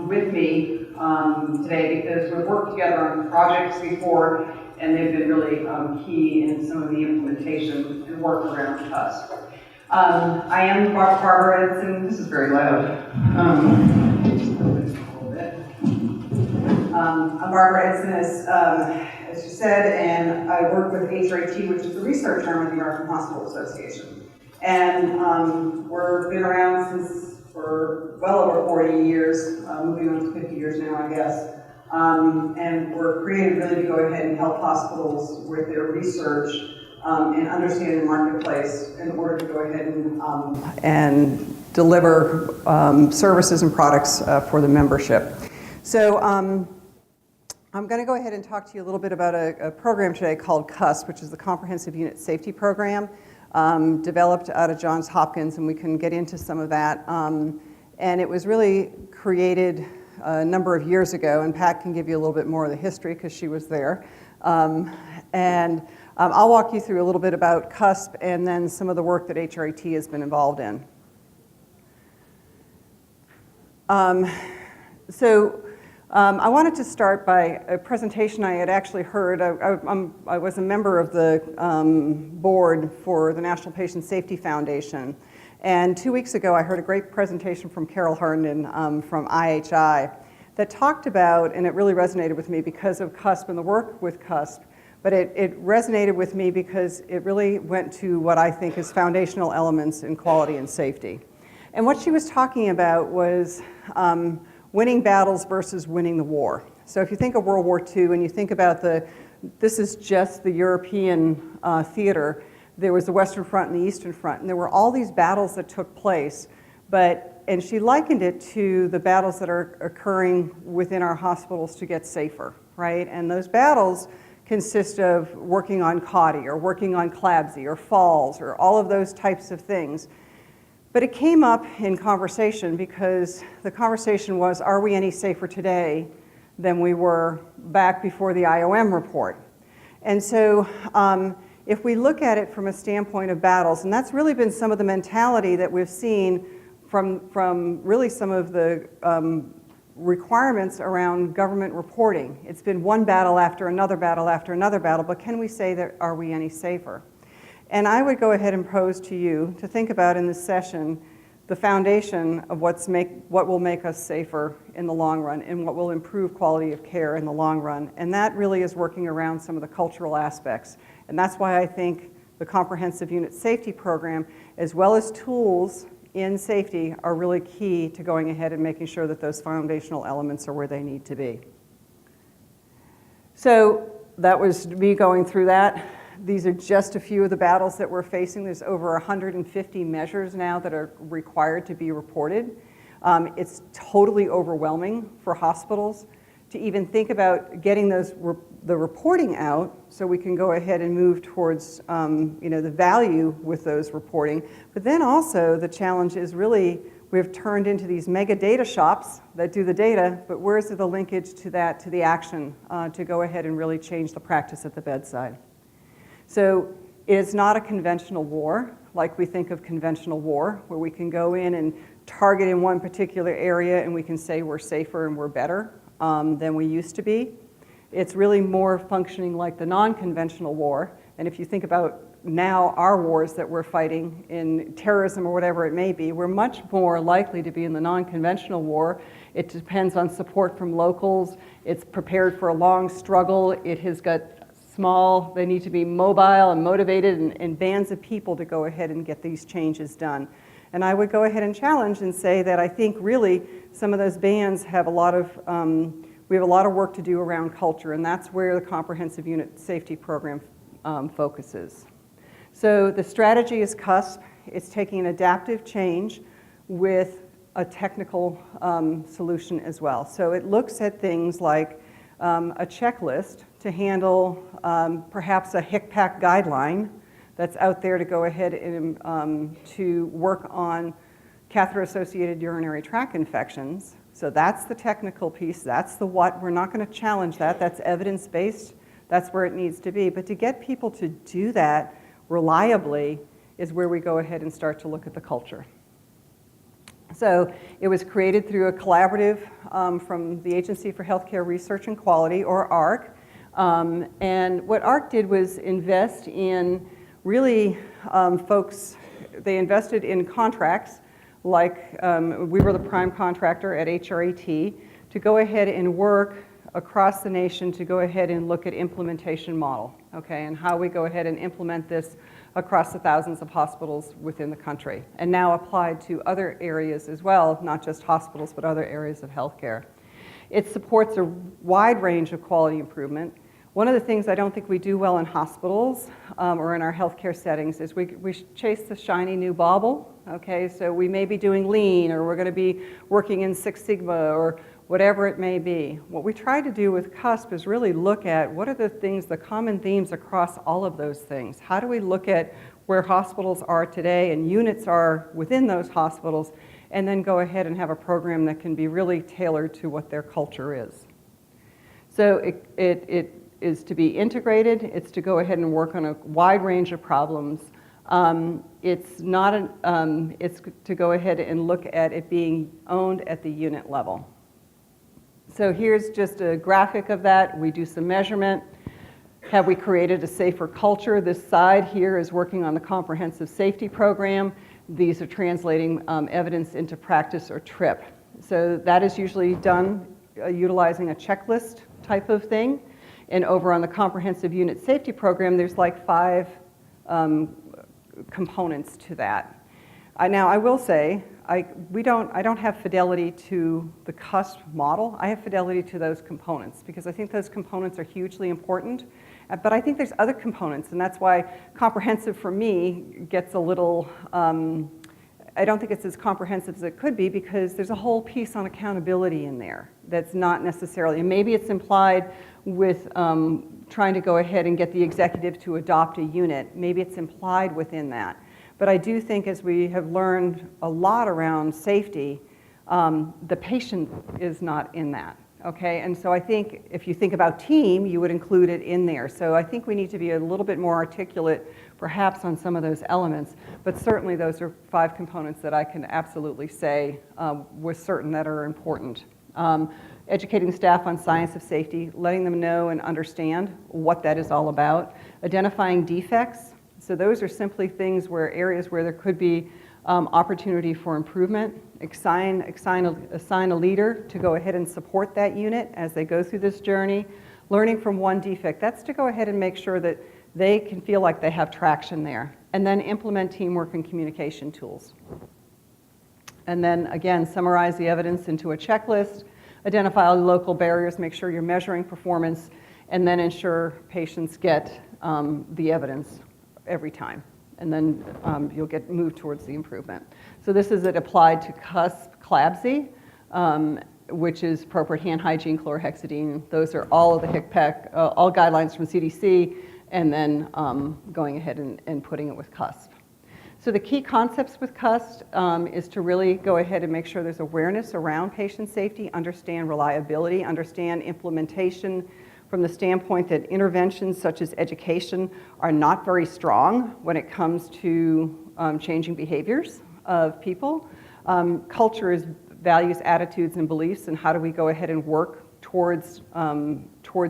with me today because we've worked together on projects before, and they've been really key in some of the implementation and work around CUSP. I am Barbara Edson. This is very loud. I'm Barbara Edson, as you said, and I work with HRAT, which is the research arm of the American Hospital Association. And we've been around for well over 40 years, moving on to 50 years now, I guess. And we're created really to go ahead and help hospitals with their research and understand the marketplace in order to go ahead and deliver services and products for the membership. So I'm going to go ahead and talk to you a little bit about a program today called CUSP, which is the Comprehensive Unit Safety Program, developed out of Johns Hopkins, and we can get into some of that. And it was really created a number of years ago, and Pat can give you a little bit more of the history because she was there. I'll walk you through a little bit about CUSP and then some of the work that HRAT has been involved in. I wanted to start by a presentation I had actually heard. I was a member of the board for the National Patient Safety Foundation. And 2 weeks ago, I heard a great presentation from Carol Herndon from IHI that talked about, and it really resonated with me because of CUSP and the work with CUSP, but it resonated with me because it really went to what I think is foundational elements in quality and safety. And what she was talking about was winning battles versus winning the war. So if you think of World War II and you think about this is just the European theater, there was the Western Front and the Eastern Front, and there were all these battles that took place, and she likened it to the battles that are occurring within our hospitals to get safer, right? And those battles consist of working on CAUTI or working on CLABSI or falls or all of those types of things. But it came up in conversation because the conversation was, are we any safer today than we were back before the IOM report? And so if we look at it from a standpoint of battles, and that's really been some of the mentality that we've seen from really some of the requirements around government reporting. It's been one battle after another battle after another battle, but can we say that are we any safer? And I would go ahead and pose to you to think about in this session the foundation of what will make us safer in the long run and what will improve quality of care in the long run. And that really is working around some of the cultural aspects. And that's why I think the Comprehensive Unit Safety Program, as well as tools in safety, are really key to going ahead and making sure that those foundational elements are where they need to be. So that was me going through that. These are just a few of the battles that we're facing. There's over 150 measures now that are required to be reported. It's totally overwhelming for hospitals to even think about getting the reporting out so we can go ahead and move towards the value with those reporting. But then also the challenge is really we've turned into these mega data shops that do the data, but where's the linkage to that, to the action, to go ahead and really change the practice at the bedside? So it's not a conventional war like we think of conventional war, where we can go in and target in one particular area and we can say we're safer and we're better than we used to be. It's really more functioning like the non-conventional war. And if you think about now our wars that we're fighting in terrorism or whatever it may be, we're much more likely to be in the non-conventional war. It depends on support from locals. It's prepared for a long struggle. It has got they need to be mobile and motivated and bands of people to go ahead and get these changes done. And I would go ahead and challenge and say that I think really some of those bands have we have a lot of work to do around culture, and that's where the Comprehensive Unit Safety Program focuses. So the strategy is CUSP. It's taking an adaptive change with a technical solution as well. So it looks at things like a checklist to handle perhaps a HCPAC guideline that's out there to go ahead and to work on catheter-associated urinary tract infections. So that's the technical piece. That's the what. We're not going to challenge that. That's evidence-based. That's where it needs to be. But to get people to do that reliably is where we go ahead and start to look at the culture. So it was created through a collaborative from the Agency for Healthcare Research and Quality, or AHRQ. And what AHRQ did was invest in really folks, they invested in contracts like we were the prime contractor at HRET to go ahead and work across the nation to go ahead and look at implementation model, okay, and how we go ahead and implement this across the thousands of hospitals within the country, and now applied to other areas as well, not just hospitals, but other areas of healthcare. It supports a wide range of quality improvement. One of the things I don't think we do well in hospitals or in our healthcare settings is we chase the shiny new bauble, okay? So we may be doing lean, or we're gonna be working in Six Sigma, or whatever it may be. What we try to do with CUSP is really look at what are the things, the common themes across all of those things. How do we look at where hospitals are today and units are within those hospitals, and then go ahead and have a program that can be really tailored to what their culture is. So it is to be integrated. It's to go ahead and work on a wide range of problems. It's to go ahead and look at it being owned at the unit level. So here's just a graphic of that. We do some measurement. Have we created a safer culture? This side here is working on the comprehensive safety program. These are translating evidence into practice or TRIP. So that is usually done utilizing a checklist type of thing. And over on the comprehensive unit safety program, there's like 5 components to that. Now I will say, I don't have fidelity to the CUSP model. I have fidelity to those components because I think those components are hugely important. But I think there's other components, and that's why comprehensive for me gets a little, I don't think it's as comprehensive as it could be because there's a whole piece on accountability in there that's not necessarily, and maybe it's implied with trying to go ahead and get the executive to adopt a unit. Maybe it's implied within that. But I do think as we have learned a lot around safety, the patient is not in that, okay? And so I think if you think about team, you would include it in there. So I think we need to be a little bit more articulate perhaps on some of those elements, but certainly those are 5 components that I can absolutely say with certain that are important. Educating staff on science of safety, letting them know and understand what that is all about, identifying defects. So those are simply things where areas where there could be opportunity for improvement. Assign a leader to go ahead and support that unit as they go through this journey. Learning from one defect, that's to go ahead and make sure that they can feel like they have traction there. And then implement teamwork and communication tools. And then again, summarize the evidence into a checklist, identify local barriers, make sure you're measuring performance, and then ensure patients get the evidence every time, and then you'll get moved towards the improvement. So this is it applied to CUSP CLABSI, which is appropriate hand hygiene, chlorhexidine. Those are all of the HCPCS, all guidelines from CDC, and then going ahead and putting it with CUSP. So the key concepts with CUSP is to really go ahead and make sure there's awareness around patient safety, understand reliability, understand implementation, from the standpoint that interventions such as education are not very strong when it comes to changing behaviors of people. Culture is values, attitudes, and beliefs, and how do we go ahead and work towards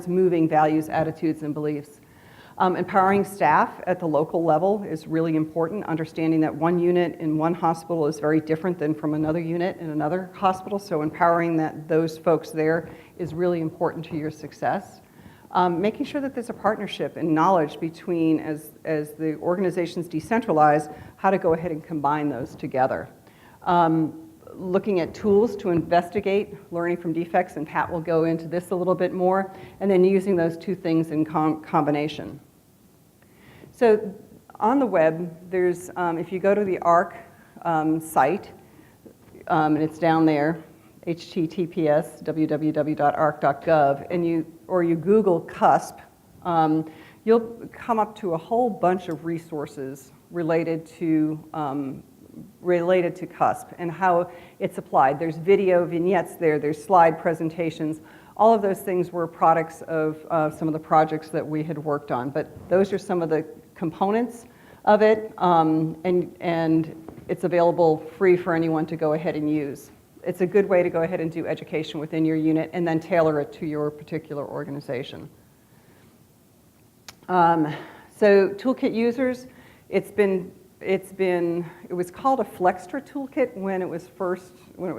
moving values, attitudes, and beliefs. Empowering staff at the local level is really important, understanding that one unit in one hospital is very different than from another unit in another hospital, so empowering those folks there is really important to your success. Making sure that there's a partnership and knowledge between, as the organizations decentralize, how to go ahead and combine those together. Looking at tools to investigate learning from defects, and Pat will go into this a little bit more, and then using those 2 things in combination. So on the web, there's, if you go to the AHRQ site, and it's down there, https www.ahrq.gov, and you Google CUSP, you'll come up to a whole bunch of resources related to CUSP and how it's applied. There's video vignettes there, there's slide presentations. All of those things were products of some of the projects that we had worked on, but those are some of the components of it, and it's available free for anyone to go ahead and use. it's a good way to go ahead and do education within your unit and then tailor it to your particular organization. So toolkit users, it was called a Flextra toolkit when it was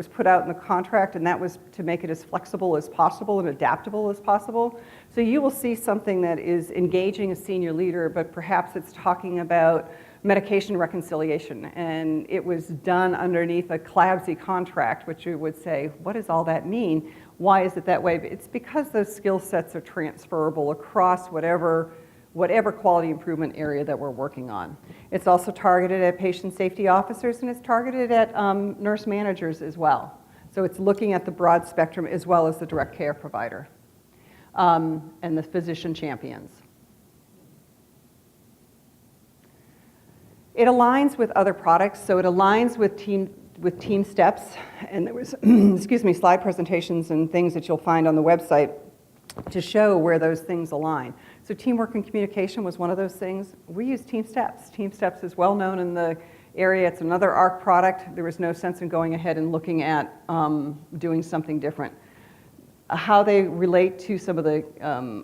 put out in the contract, and that was to make it as flexible as possible and adaptable as possible. So you will see something that is engaging a senior leader, but perhaps it's talking about medication reconciliation, and it was done underneath a CLABSI contract, which you would say, what does all that mean? Why is it that way? It's because those skill sets are transferable across whatever quality improvement area that we're working on. It's also targeted at patient safety officers, and it's targeted at nurse managers as well. So it's looking at the broad spectrum as well as the direct care provider and the physician champions. It aligns with other products, so it aligns with Team Steps, and there was, excuse me, slide presentations and things that you'll find on the website to show where those things align. So teamwork and communication was one of those things. We use Team Steps. Team Steps is well known in the area. It's another ARC product. There was no sense in going ahead and looking at doing something different. How they relate to some of the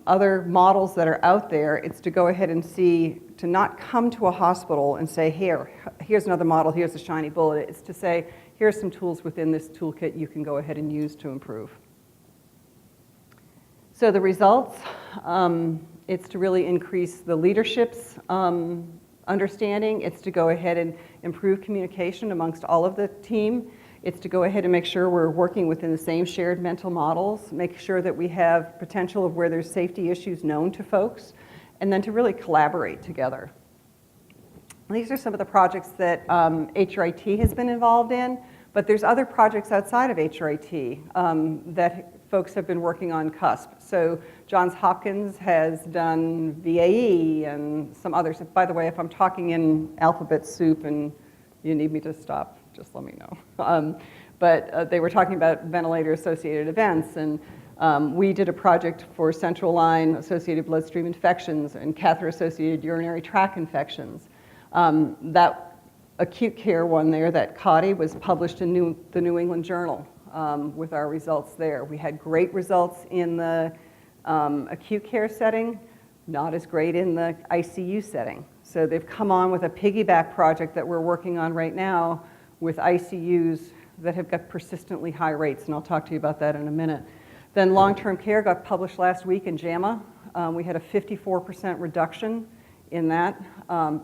other models that are out there, it's to go ahead and see, to not come to a hospital and say, here's another model, here's a shiny bullet. It's to say, here's some tools within this toolkit you can go ahead and use to improve. So the results, it's to really increase the leadership's understanding. It's to go ahead and improve communication amongst all of the team. It's to go ahead and make sure we're working within the same shared mental models, make sure that we have potential of where there's safety issues known to folks, and then to really collaborate together. These are some of the projects that HRIT has been involved in, but there's other projects outside of HRIT that folks have been working on CUSP. So Johns Hopkins has done VAE and some others. By the way, if I'm talking in alphabet soup and you need me to stop, just let me know. But they were talking about ventilator-associated events, and we did a project for central line associated bloodstream infections and catheter-associated urinary tract infections. That acute care one there, that CAUTI, was published in the New England Journal with our results there. We had great results in the acute care setting, not as great in the ICU setting. So they've come on with a piggyback project that we're working on right now with ICUs that have got persistently high rates, and I'll talk to you about that in a minute. Then long-term care got published last week in JAMA. We had a 54% reduction in that.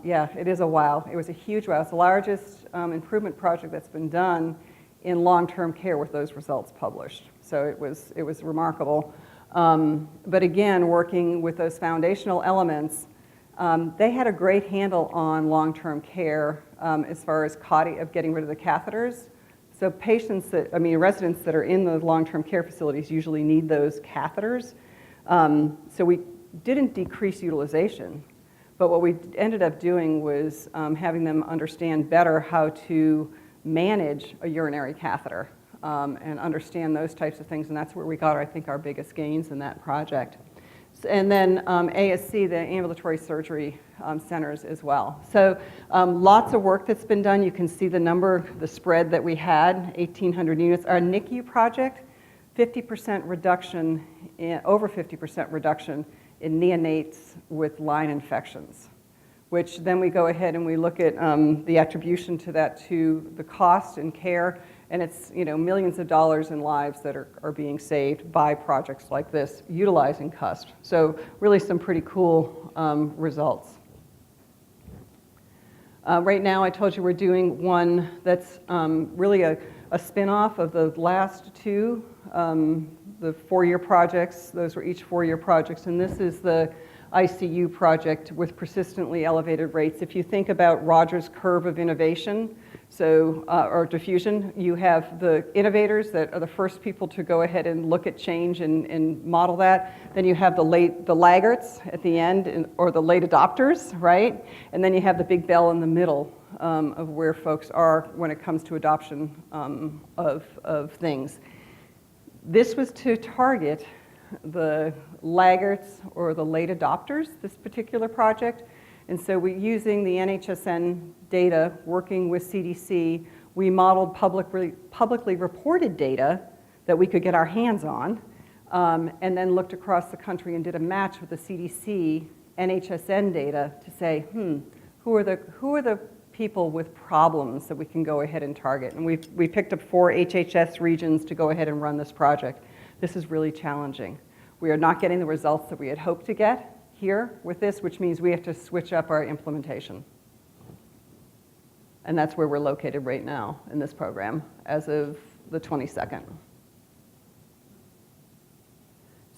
Yeah, it is a wow. It was a huge wow. It's the largest improvement project that's been done in long-term care with those results published. So it was remarkable. But again, working with those foundational elements, they had a great handle on long-term care as far as CAUTI, of getting rid of the catheters. So residents that are in the long-term care facilities usually need those catheters. So we didn't decrease utilization, but what we ended up doing was having them understand better how to manage a urinary catheter and understand those types of things, and that's where we got, I think, our biggest gains in that project. And then ASC, the ambulatory surgery centers as well. So lots of work that's been done. You can see the number, the spread that we had, 1,800 units. Our NICU project, 50% reduction, over 50% reduction in neonates with line infections, which then we go ahead and we look at the attribution to that to the cost and care, and it's millions of dollars in lives that are being saved by projects like this utilizing CUSP. So really some pretty cool results. Right now I told you we're doing one that's really a spin-off of the last two, the 4-year projects. Those were each 4-year projects, and this is the ICU project with persistently elevated rates. If you think about Rogers' curve of innovation, or diffusion, you have the innovators that are the first people to go ahead and look at change and model that. Then you have the laggards at the end, or the late adopters, right? And then you have the big bell in the middle of where folks are when it comes to adoption of things. This was to target the laggards or the late adopters, this particular project. And so we're using the NHSN data, working with CDC, We modeled publicly reported data that we could get our hands on, and then looked across the country and did a match with the CDC NHSN data to say, who are the people with problems that we can go ahead and target? And we picked up 4 HHS regions to go ahead and run this project. This is really challenging. We are not getting the results that we had hoped to get here with this, which means we have to switch up our implementation. And that's where we're located right now in this program as of the 22nd.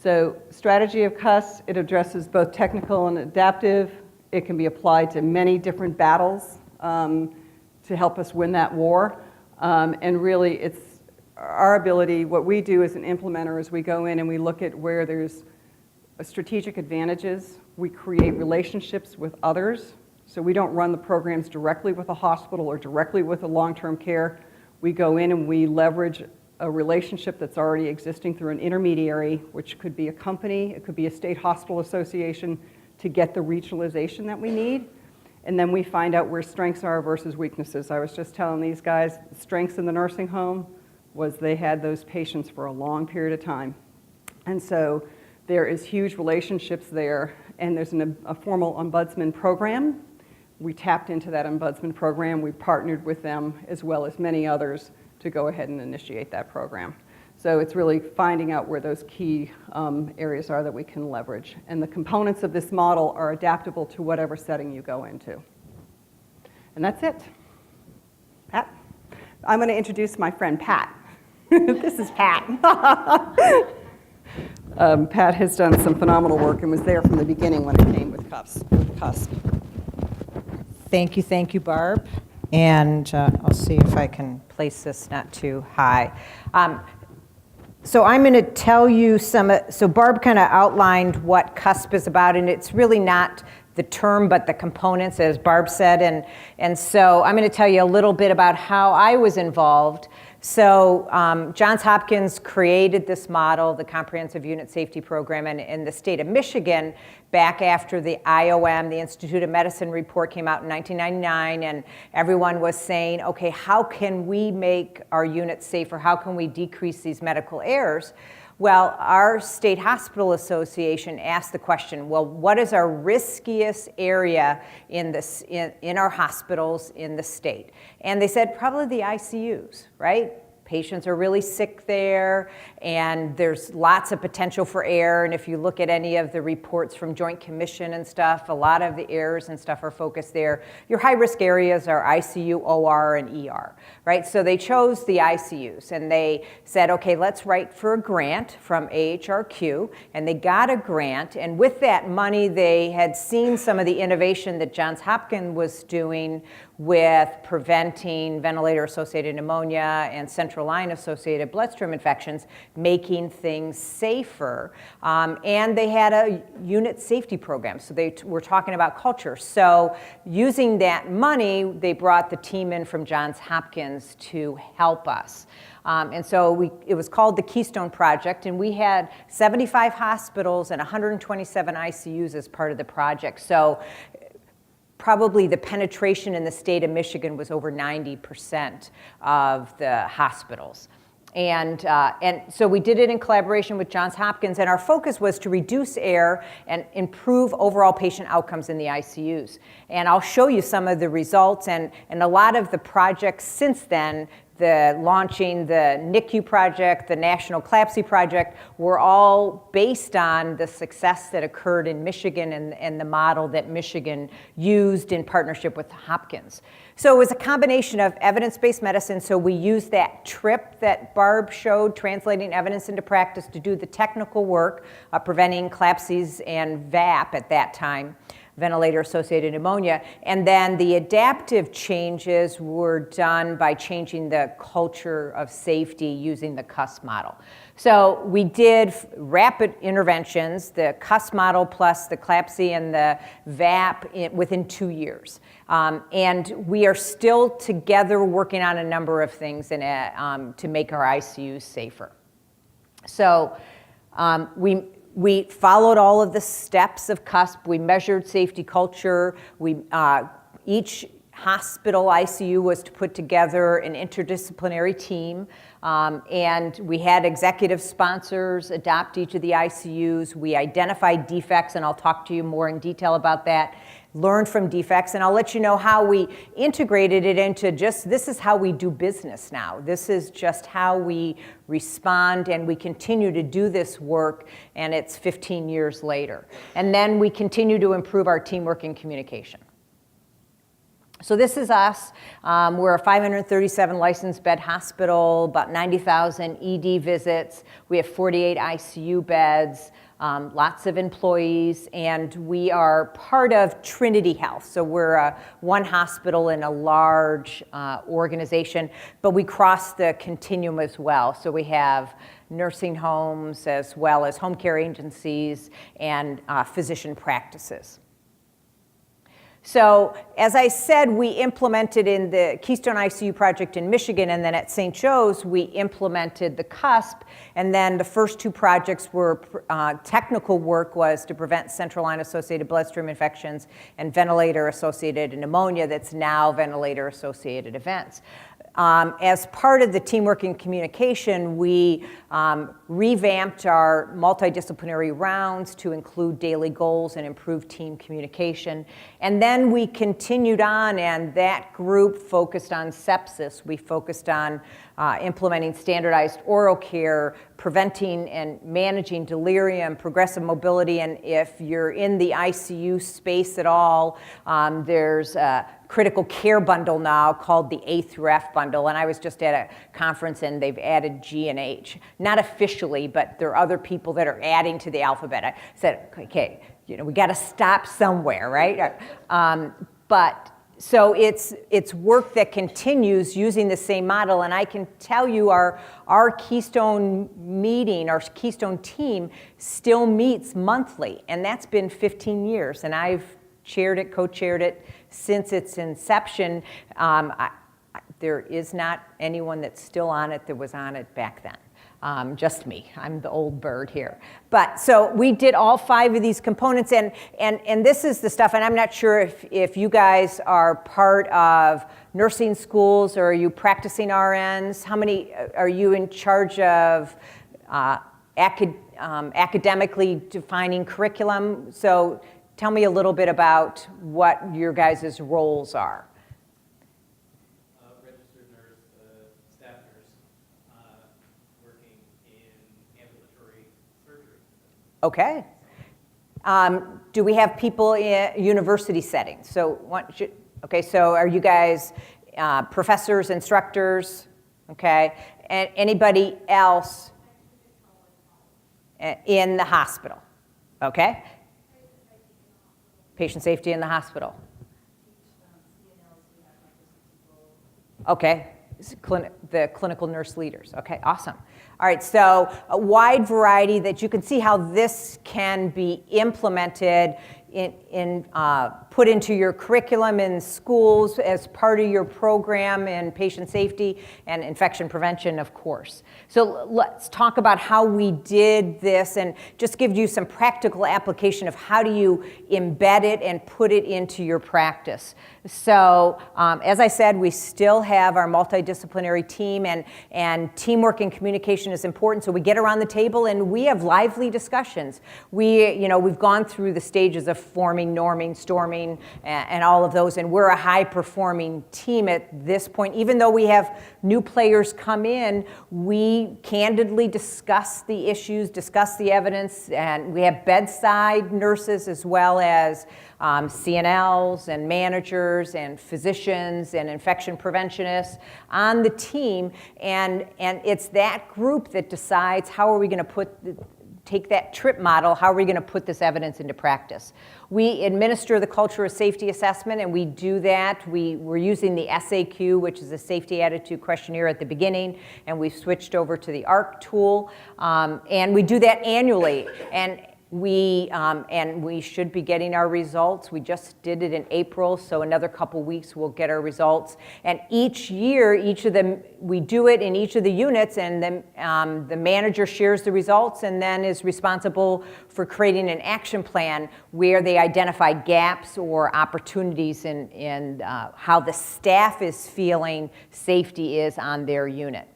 So strategy of CUS, it addresses both technical and adaptive. It can be applied to many different battles to help us win that war. And really, it's our ability, what we do as an implementer is we go in and we look at where there's strategic advantages. We create relationships with others. So we don't run the programs directly with a hospital or directly with a long-term care. We go in and we leverage a relationship that's already existing through an intermediary, which could be a company, it could be a state hospital association, to get the regionalization that we need. And then we find out where strengths are versus weaknesses. I was just telling these guys, strengths in the nursing home was they had those patients for a long period of time. And so there is huge relationships there, and there's a formal ombudsman program. We tapped into that ombudsman program. We partnered with them as well as many others to go ahead and initiate that program. So it's really finding out where those key areas are that we can leverage. And the components of this model are adaptable to whatever setting you go into. And that's it. Pat? I'm going to introduce my friend Pat. This is Pat. Pat has done some phenomenal work and was there from the beginning when it came with CUSP. Thank you, Barb. And I'll see if I can place this not too high. So I'm going to tell you so Barb kind of outlined what CUSP is about, and it's really not the term, but the components, as Barb said. And so I'm going to tell you a little bit about how I was involved. So Johns Hopkins created this model, the Comprehensive Unit Safety Program, and in the state of Michigan, back after the IOM, the Institute of Medicine report came out in 1999, and everyone was saying, okay, how can we make our units safer? How can we decrease these medical errors? Well, our state hospital association asked the question, well, what is our riskiest area in our hospitals in the state? And they said probably the ICUs, right? Patients are really sick there, and there's lots of potential for error. And if you look at any of the reports from Joint Commission and stuff, a lot of the errors and stuff are focused there. Your high-risk areas are ICU, OR, and ER, right? So they chose the ICUs, and they said, okay, let's write for a grant from AHRQ, and they got a grant. And with that money, they had seen some of the innovation that Johns Hopkins was doing with preventing ventilator-associated pneumonia and central line-associated bloodstream infections, making things safer. And they had a unit safety program, so they were talking about culture. So using that money, they brought the team in from Johns Hopkins to help us. And so it was called the Keystone Project, and we had 75 hospitals and 127 ICUs as part of the project. So probably the penetration in the state of Michigan was over 90% of the hospitals. And so we did it in collaboration with Johns Hopkins, and our focus was to reduce error and improve overall patient outcomes in the ICUs. And I'll show you some of the results, and a lot of the projects since then, launching the NICU project, the National CLABSI project, were all based on the success that occurred in Michigan and the model that Michigan used in partnership with Hopkins. So it was a combination of evidence-based medicine. So we used that TRIP that Barb showed, translating evidence into practice, to do the technical work of preventing CLABSIs and VAP at that time, ventilator-associated pneumonia. And then the adaptive changes were done by changing the culture of safety using the CUS model. So we did rapid interventions, the CUS model plus the CLABSI and the VAP within 2 years. And we are still together working on a number of things to make our ICUs safer. So we followed all of the steps of CUSP. We measured safety culture. Each hospital ICU was to put together an interdisciplinary team, and we had executive sponsors adopt each of the ICUs. We identified defects, and I'll talk to you more in detail about that, learned from defects, and I'll let you know how we integrated it into just, this is how we do business now. This is just how we respond, and we continue to do this work, and it's 15 years later. And then we continue to improve our teamwork and communication. So this is us. We're a 537 licensed bed hospital, about 90,000 ED visits. We have 48 ICU beds, lots of employees, and we are part of Trinity Health. So we're one hospital in a large organization, but we cross the continuum as well. So we have nursing homes as well as home care agencies and physician practices. So, as I said, we implemented in the Keystone ICU project in Michigan, and then at St. Joe's, we implemented the CUSP, and then the first two projects were technical work was to prevent central line-associated bloodstream infections and ventilator-associated pneumonia that's now ventilator-associated events. As part of the teamwork and communication, we revamped our multidisciplinary rounds to include daily goals and improve team communication. And then we continued on, and that group focused on sepsis. We focused on implementing standardized oral care, preventing and managing delirium, progressive mobility, and if you're in the ICU space at all, there's a critical care bundle now called the A through F bundle, and I was just at a conference and they've added G and H. Not officially, but there are other people that are adding to the alphabet. I said, okay, we got to stop somewhere, right? So it's work that continues using the same model, and I can tell you our Keystone meeting, our Keystone team still meets monthly, and that's been 15 years, and I've chaired it, co-chaired it since its inception. There is not anyone that's still on it that was on it back then. Just me. I'm the old bird here. But so we did all 5 of these components, and this is the stuff, and I'm not sure if you guys are part of nursing schools or are you practicing RNs? How many are you in charge of academically defining curriculum? So tell me a little bit about what your guys' roles are. Registered nurse, staff nurse, working in ambulatory surgery. Okay. Do we have people in university settings? So, so are you guys professors, instructors? Okay. And anybody else in the hospital? Okay. Patient safety in the hospital. Okay, the clinical nurse leaders. Okay, awesome. All right, so a wide variety that you can see how this can be implemented put into your curriculum in schools as part of your program in patient safety and infection prevention, of course. So let's talk about how we did this and just give you some practical application of how do you embed it and put it into your practice. So as I said, we still have our multidisciplinary team, and teamwork and communication is important. So we get around the table and we have lively discussions. We've gone through the stages of forming, norming, storming, and all of those, and we're a high-performing team at this point. Even though we have new players come in, we candidly discuss the issues, discuss the evidence, and we have bedside nurses as well as CNLs and managers and physicians and infection preventionists on the team, and it's that group that decides how are we going to take that TRIP model, how are we going to put this evidence into practice. We administer the culture of safety assessment, and we do that. We're using the SAQ, which is a safety attitude questionnaire at the beginning, and we've switched over to the ARC tool, and we do that annually. And And we should be getting our results. We just did it in April, so another couple weeks we'll get our results. And each year, we do it in each of the units, and then the manager shares the results and then is responsible for creating an action plan where they identify gaps or opportunities in how the staff is feeling safety is on their unit.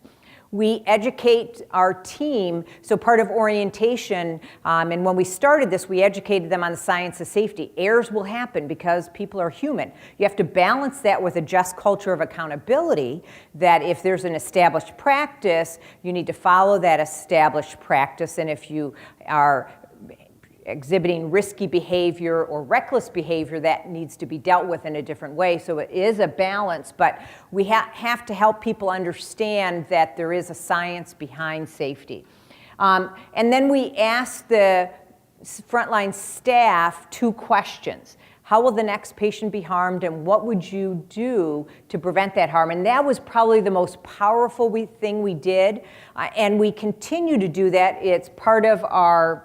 We educate our team, so part of orientation, and when we started this, we educated them on the science of safety. Errors will happen because people are human. You have to balance that with a just culture of accountability, that if there's an established practice, you need to follow that established practice, and if you are exhibiting risky behavior or reckless behavior, that needs to be dealt with in a different way. So it is a balance, but we have to help people understand that there is a science behind safety. And then we ask the frontline staff 2 questions. How will the next patient be harmed, and what would you do to prevent that harm? And that was probably the most powerful thing we did, and we continue to do that. It's part of our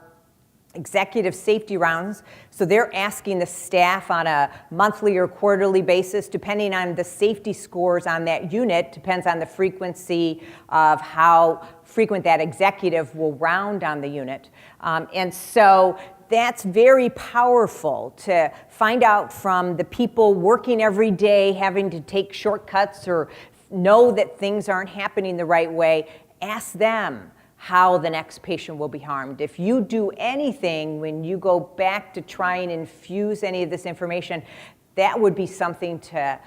executive safety rounds. So they're asking the staff on a monthly or quarterly basis, depending on the safety scores on that unit, depends on the frequency of how frequent that executive will round on the unit. And so that's very powerful to find out from the people working every day, having to take shortcuts or know that things aren't happening the right way. Ask them how the next patient will be harmed. If you do anything when you go back to try and infuse any of this information, that would be something to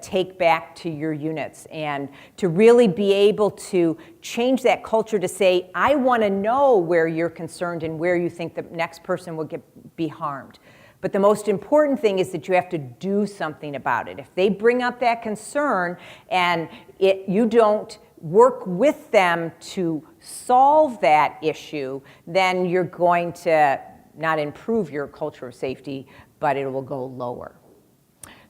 take back to your units and to really be able to change that culture to say, I want to know where you're concerned and where you think the next person will be harmed. But the most important thing is that you have to do something about it. If they bring up that concern and you don't work with them to solve that issue, then you're going to not improve your culture of safety, but it will go lower.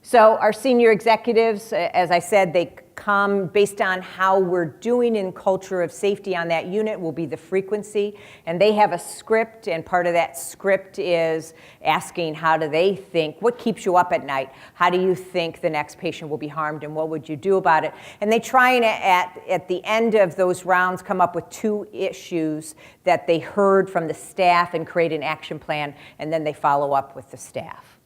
So our senior executives, as I said, they come based on how we're doing in culture of safety on that unit will be the frequency, and they have a script, and part of that script is asking how do they think, what keeps you up at night, how do you think the next patient will be harmed, and what would you do about it? And they try and at the end of those rounds come up with 2 issues that they heard from the staff and create an action plan, and then they follow up with the staff.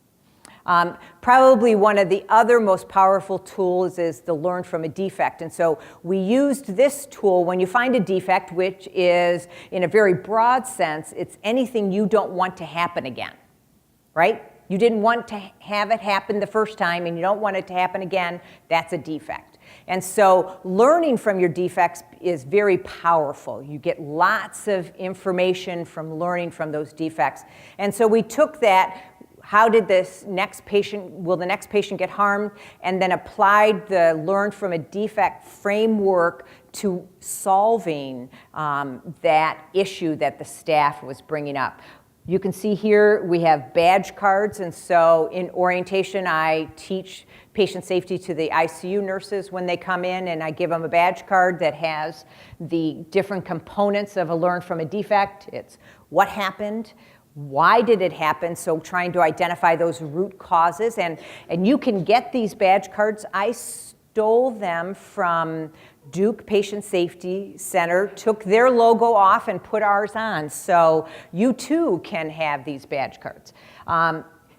Probably one of the other most powerful tools is the learn from a defect. And so we used this tool when you find a defect, which is, in a very broad sense, it's anything you don't want to happen again, right? You didn't want to have it happen the first time and you don't want it to happen again, that's a defect. And so learning from your defects is very powerful. You get lots of information from learning from those defects. And so we took that, how did will the next patient get harmed, and then applied the learn from a defect framework to solving that issue that the staff was bringing up. You can see here we have badge cards, and so in orientation I teach patient safety to the ICU nurses when they come in, and I give them a badge card that has the different components of a learn from a defect. It's what happened, why did it happen, so trying to identify those root causes, and you can get these badge cards. I stole them from Duke Patient Safety Center, took their logo off and put ours on, so you too can have these badge cards.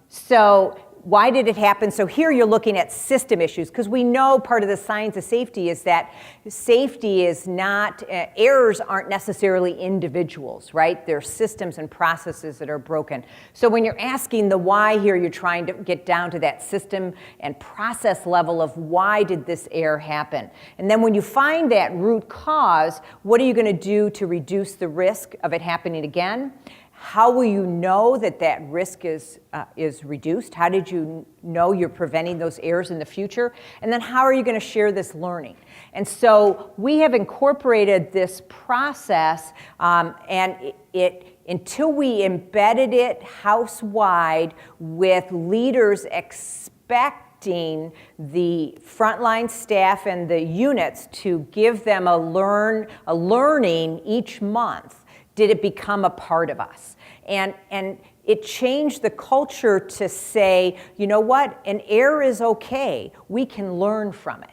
So why did it happen? So here you're looking at system issues, because we know part of the science of safety is that safety is not, errors aren't necessarily individuals, right? They're systems and processes that are broken. So when you're asking the why here, you're trying to get down to that system and process level of why did this error happen? And then when you find that root cause, what are you going to do to reduce the risk of it happening again? How will you know that that risk is reduced? How did you know you're preventing those errors in the future? And then how are you going to share this learning? And so we have incorporated this process, and until we embedded it house-wide with leaders expecting the frontline staff and the units to give them a learning each month did it become a part of us? And it changed the culture to say, you know what, an error is okay. We can learn from it.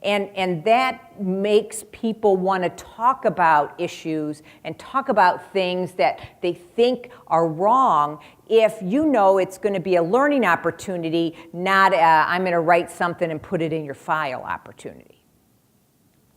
And that makes people want to talk about issues and talk about things that they think are wrong if you know it's going to be a learning opportunity, not I'm going to write something and put it in your file opportunity.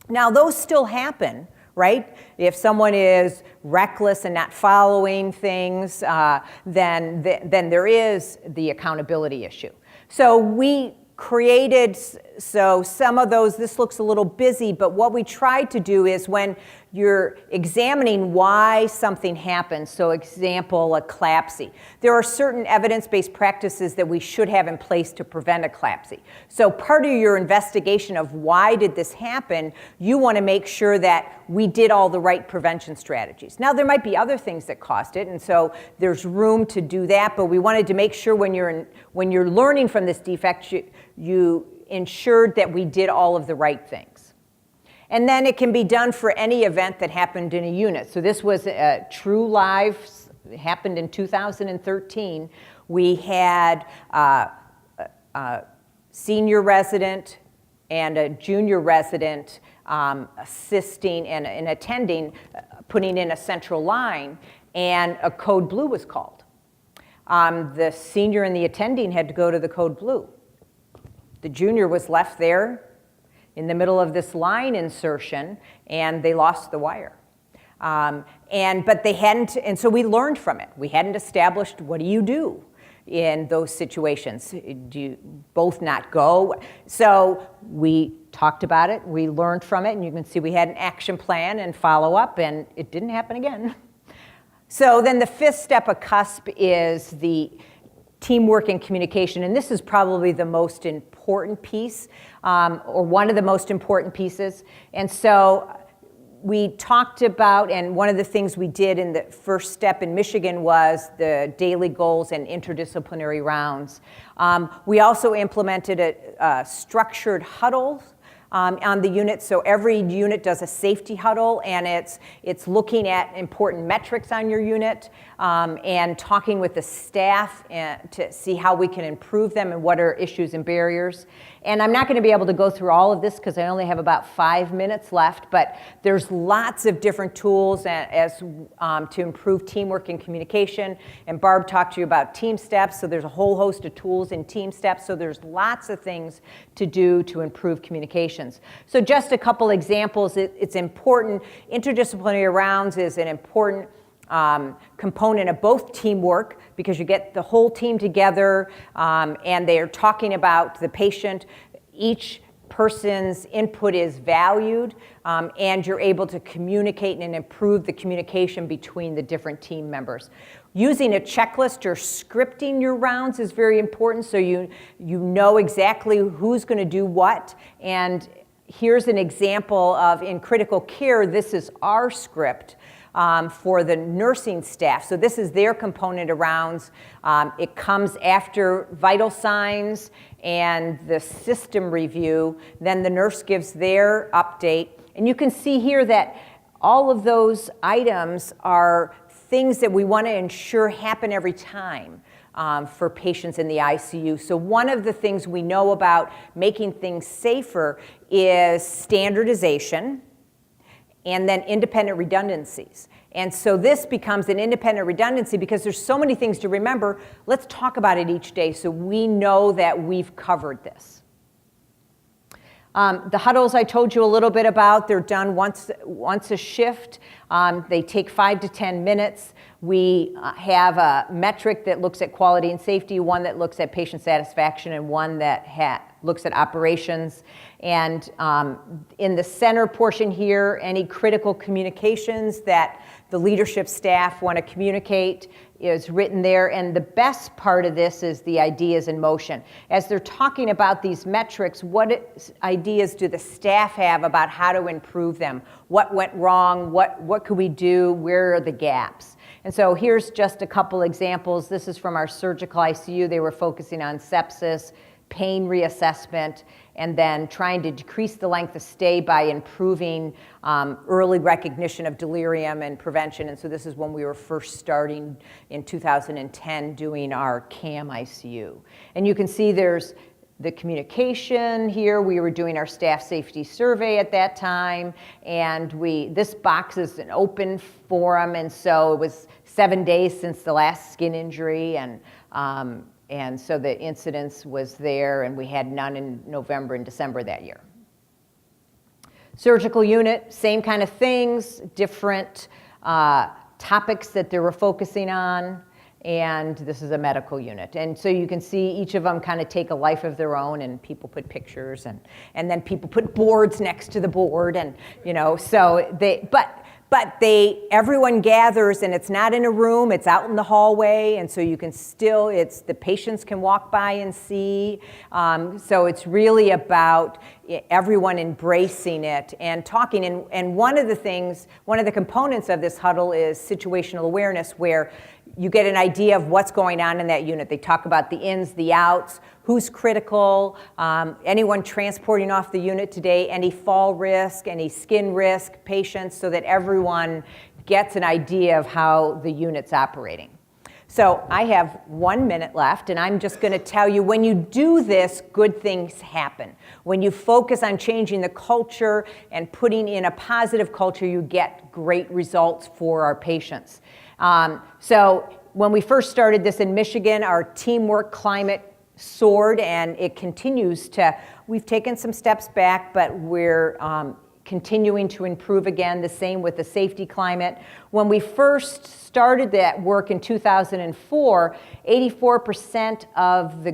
Now, those still happen, right? If someone is reckless and not following things, then there is the accountability issue. So we created, so some of those, this looks a little busy, but what we tried to do is when you're examining why something happens, so example, eclampsia, there are certain evidence-based practices that we should have in place to prevent eclampsia. So part of your investigation of why did this happen, you want to make sure that we did all the right prevention strategies. Now there might be other things that caused it, and so there's room to do that, but we wanted to make sure when you're learning from this defect, you ensured that we did all of the right things. And then it can be done for any event that happened in a unit. So this was a true live, it happened in 2013. We had a senior resident and a junior resident assisting and attending, putting in a central line, and a code blue was called. The senior and the attending had to go to the code blue. The junior was left there in the middle of this line insertion, and they lost the wire. But they hadn't, and so we learned from it. We hadn't established what do you do in those situations. Do you both not go? So we talked about it, we learned from it, and you can see we had an action plan and follow up, and it didn't happen again. So then the fifth step of CUSP is the teamwork and communication, and this is probably the most important piece, or one of the most important pieces. And so we talked about, and one of the things we did in the first step in Michigan was the daily goals and interdisciplinary rounds. We also implemented a structured huddles on the unit. So every unit does a safety huddle, and it's looking at important metrics on your unit and talking with the staff to see how we can improve them and what are issues and barriers. And I'm not going to be able to go through all of this because I only have about 5 minutes left, but there's lots of different tools to improve teamwork and communication. And Barb talked to you about team steps, so there's a whole host of tools in team steps, so there's lots of things to do to improve communications. So just a couple examples, it's important. Interdisciplinary rounds is an important component of both teamwork because you get the whole team together and they are talking about the patient. Each person's input is valued and you're able to communicate and improve the communication between the different team members. Using a checklist or scripting your rounds is very important so you know exactly who's going to do what. And here's an example of in critical care, this is our script. For the nursing staff. So this is their component of rounds. It comes after vital signs and the system review. Then the nurse gives their update. And you can see here that all of those items are things that we want to ensure happen every time for patients in the ICU. So one of the things we know about making things safer is standardization, and then independent redundancies. And so this becomes an independent redundancy because there's so many things to remember. Let's talk about it each day so we know that we've covered this. The huddles I told you a little bit about, they're done once a shift. They take 5 to 10 minutes. We have a metric that looks at quality and safety, one that looks at patient satisfaction, and one that looks at operations. And in the center portion here, any critical communications that the leadership staff want to communicate is written there. And the best part of this is the ideas in motion. As they're talking about these metrics, what ideas do the staff have about how to improve them? What went wrong? What could we do? Where are the gaps? And so here's just a couple examples. This is from our surgical ICU. They were focusing on sepsis, pain reassessment, and then trying to decrease the length of stay by improving early recognition of delirium and prevention. And so this is when we were first starting in 2010 doing our CAM ICU. And you can see there's the communication here. We were doing our staff safety survey at that time, and this box is an open forum, and so it was 7 days since the last skin injury, and so the incidence was there, and we had none in November and December that year. Surgical unit, same kind of things, different topics that they were focusing on. And this is a medical unit. And so you can see each of them kind of take a life of their own, and people put pictures, and then people put boards next to the board, and so everyone gathers, and it's not in a room, it's out in the hallway, and so you can still, the patients can walk by and see. So it's really about everyone embracing it and talking. And one of the components of this huddle is situational awareness, where you get an idea of what's going on in that unit. They talk about the ins, the outs, who's critical, anyone transporting off the unit today, any fall risk, any skin risk, patients, so that everyone gets an idea of how the unit's operating. So I have 1 minute left, and I'm just going to tell you, when you do this, good things happen. When you focus on changing the culture and putting in a positive culture, you get great results for our patients. So when we first started this in Michigan, our teamwork climate soared, and it continues to. We've taken some steps back, but we're continuing to improve again. The same with the safety climate. When we first started that work in 2004, 84% of the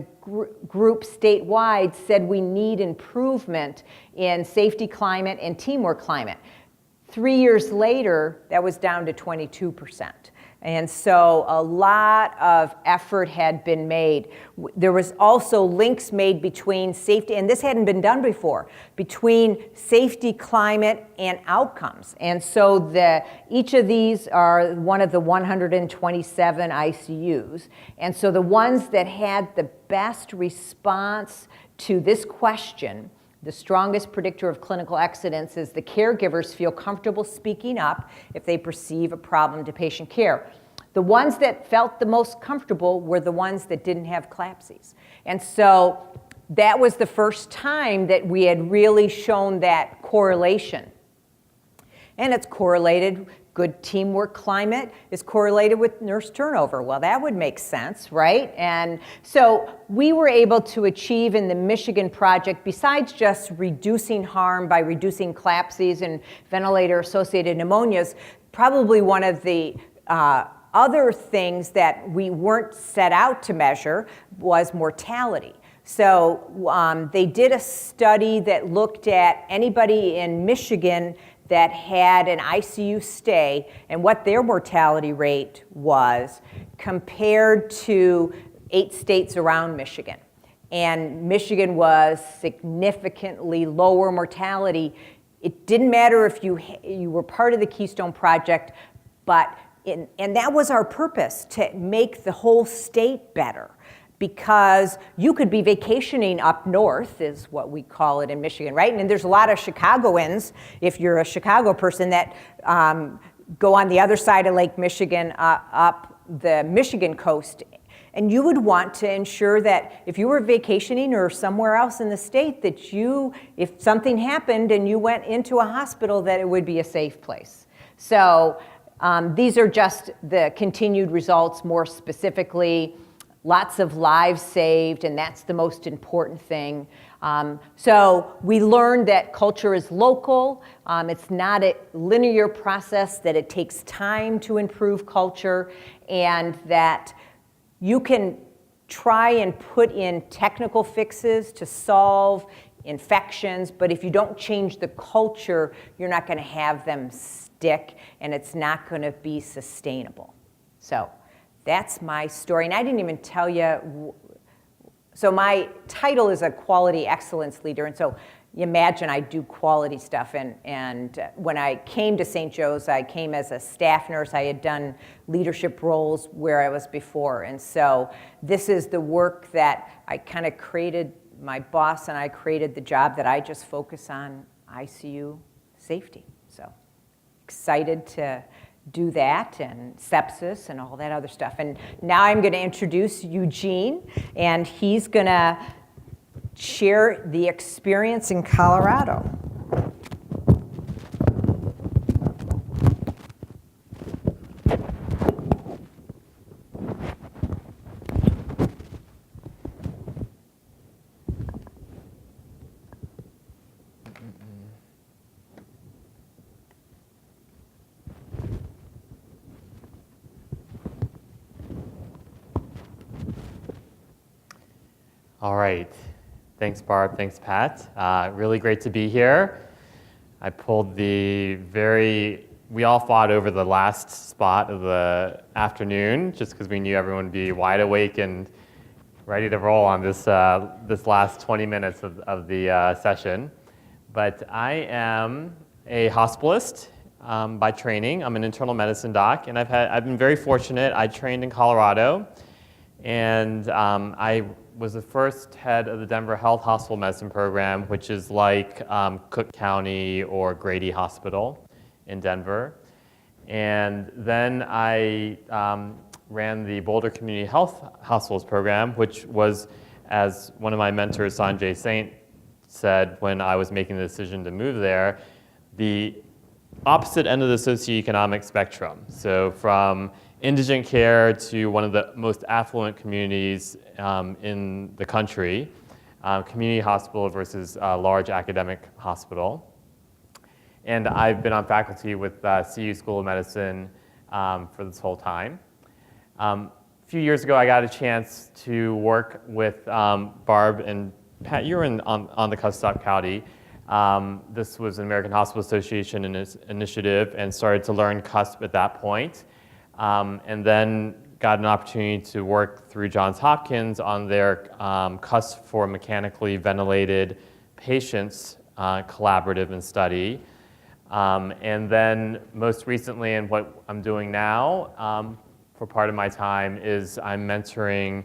group statewide said we need improvement in safety climate and teamwork climate. 3 years later, that was down to 22%. And so a lot of effort had been made. There was also links made between safety, and this hadn't been done before, between safety, climate, and outcomes. And so each of these are one of the 127 ICUs. And so the ones that had the best response to this question, the strongest predictor of clinical excellence is the caregivers feel comfortable speaking up if they perceive a problem to patient care. The ones that felt the most comfortable were the ones that didn't have CLABSIs. And so that was the first time that we had really shown that correlation. And it's correlated. Good teamwork climate is correlated with nurse turnover. Well, that would make sense, right? And so we were able to achieve in the Michigan project, besides just reducing harm by reducing CLABSIs and ventilator-associated pneumonias, probably one of the other things that we weren't set out to measure was mortality. So they did a study that looked at anybody in Michigan that had an ICU stay and what their mortality rate was compared to 8 states around Michigan. And Michigan was significantly lower mortality. It didn't matter if you were part of the Keystone Project, and that was our purpose, to make the whole state better. Because you could be vacationing up north, is what we call it in Michigan, right? And there's a lot of Chicagoans, if you're a Chicago person, that go on the other side of Lake Michigan, up the Michigan coast. And you would want to ensure that if you were vacationing or somewhere else in the state, that if something happened and you went into a hospital, that it would be a safe place. So these are just the continued results. More specifically, lots of lives saved, and that's the most important thing. So we learned that culture is local. It's not a linear process, that it takes time to improve culture, and that you can try and put in technical fixes to solve infections, but if you don't change the culture, you're not going to have them stick, and it's not going to be sustainable. So that's my story. And I didn't even tell you, so my title is a quality excellence leader. And so you imagine I do quality stuff. And when I came to St. Joe's, I came as a staff nurse. I had done leadership roles where I was before. And so this is the work that I kind of created my boss and I created the job that I just focus on ICU safety. So excited to do that and sepsis and all that other stuff. And now I'm going to introduce Eugene, and he's going to share the experience in Colorado. All right. Thanks, Barb. Thanks, Pat. Really great to be here. I pulled we all fought over the last spot of the afternoon just because we knew everyone would be wide awake and ready to roll on this last 20 minutes of the session. But I am a hospitalist by training. I'm an internal medicine doc, and I've been very fortunate. I trained in Colorado, and I was the first head of the Denver Health Hospital Medicine Program, which is like Cook County or Grady Hospital in Denver. And then I ran the Boulder Community Health Hospitals Program, which was, as one of my mentors, Sanjay Saint, said when I was making the decision to move there, the opposite end of the socioeconomic spectrum. So from indigent care to one of the most affluent communities in the country, community hospital versus large academic hospital. And I've been on faculty with CU School of Medicine for this whole time. A few years ago, I got a chance to work with Barb and Pat. You were on the Custop County. This was an American Hospital Association initiative, and started to learn CUSP at that point. And then got an opportunity to work through Johns Hopkins on their CUSP for mechanically ventilated patients collaborative and study. And then most recently, and what I'm doing now for part of my time, is I'm mentoring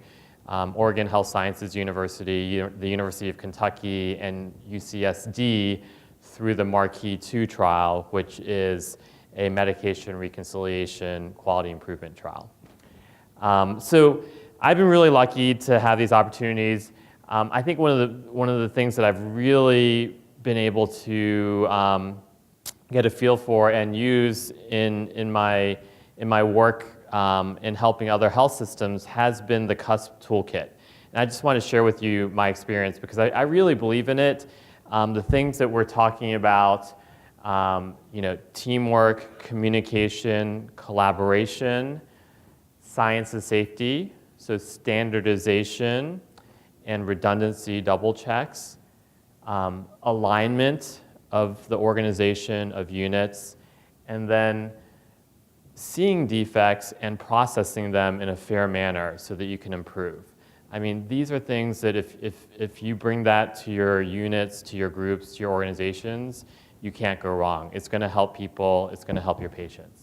Oregon Health Sciences University, the University of Kentucky, and UCSD through the MARQUEE-2 trial, which is a medication reconciliation quality improvement trial. So I've been really lucky to have these opportunities. I think one of the things that I've really been able to get a feel for and use in my work in helping other health systems has been the CUSP toolkit. And I just want to share with you my experience because I really believe in it. The things that we're talking about, teamwork, communication, collaboration, science and safety, so standardization and redundancy double checks, alignment of the organization of units, and then seeing defects and processing them in a fair manner so that you can improve. I mean, these are things that if you bring that to your units, to your groups, to your organizations, you can't go wrong. It's going to help people. It's going to help your patients.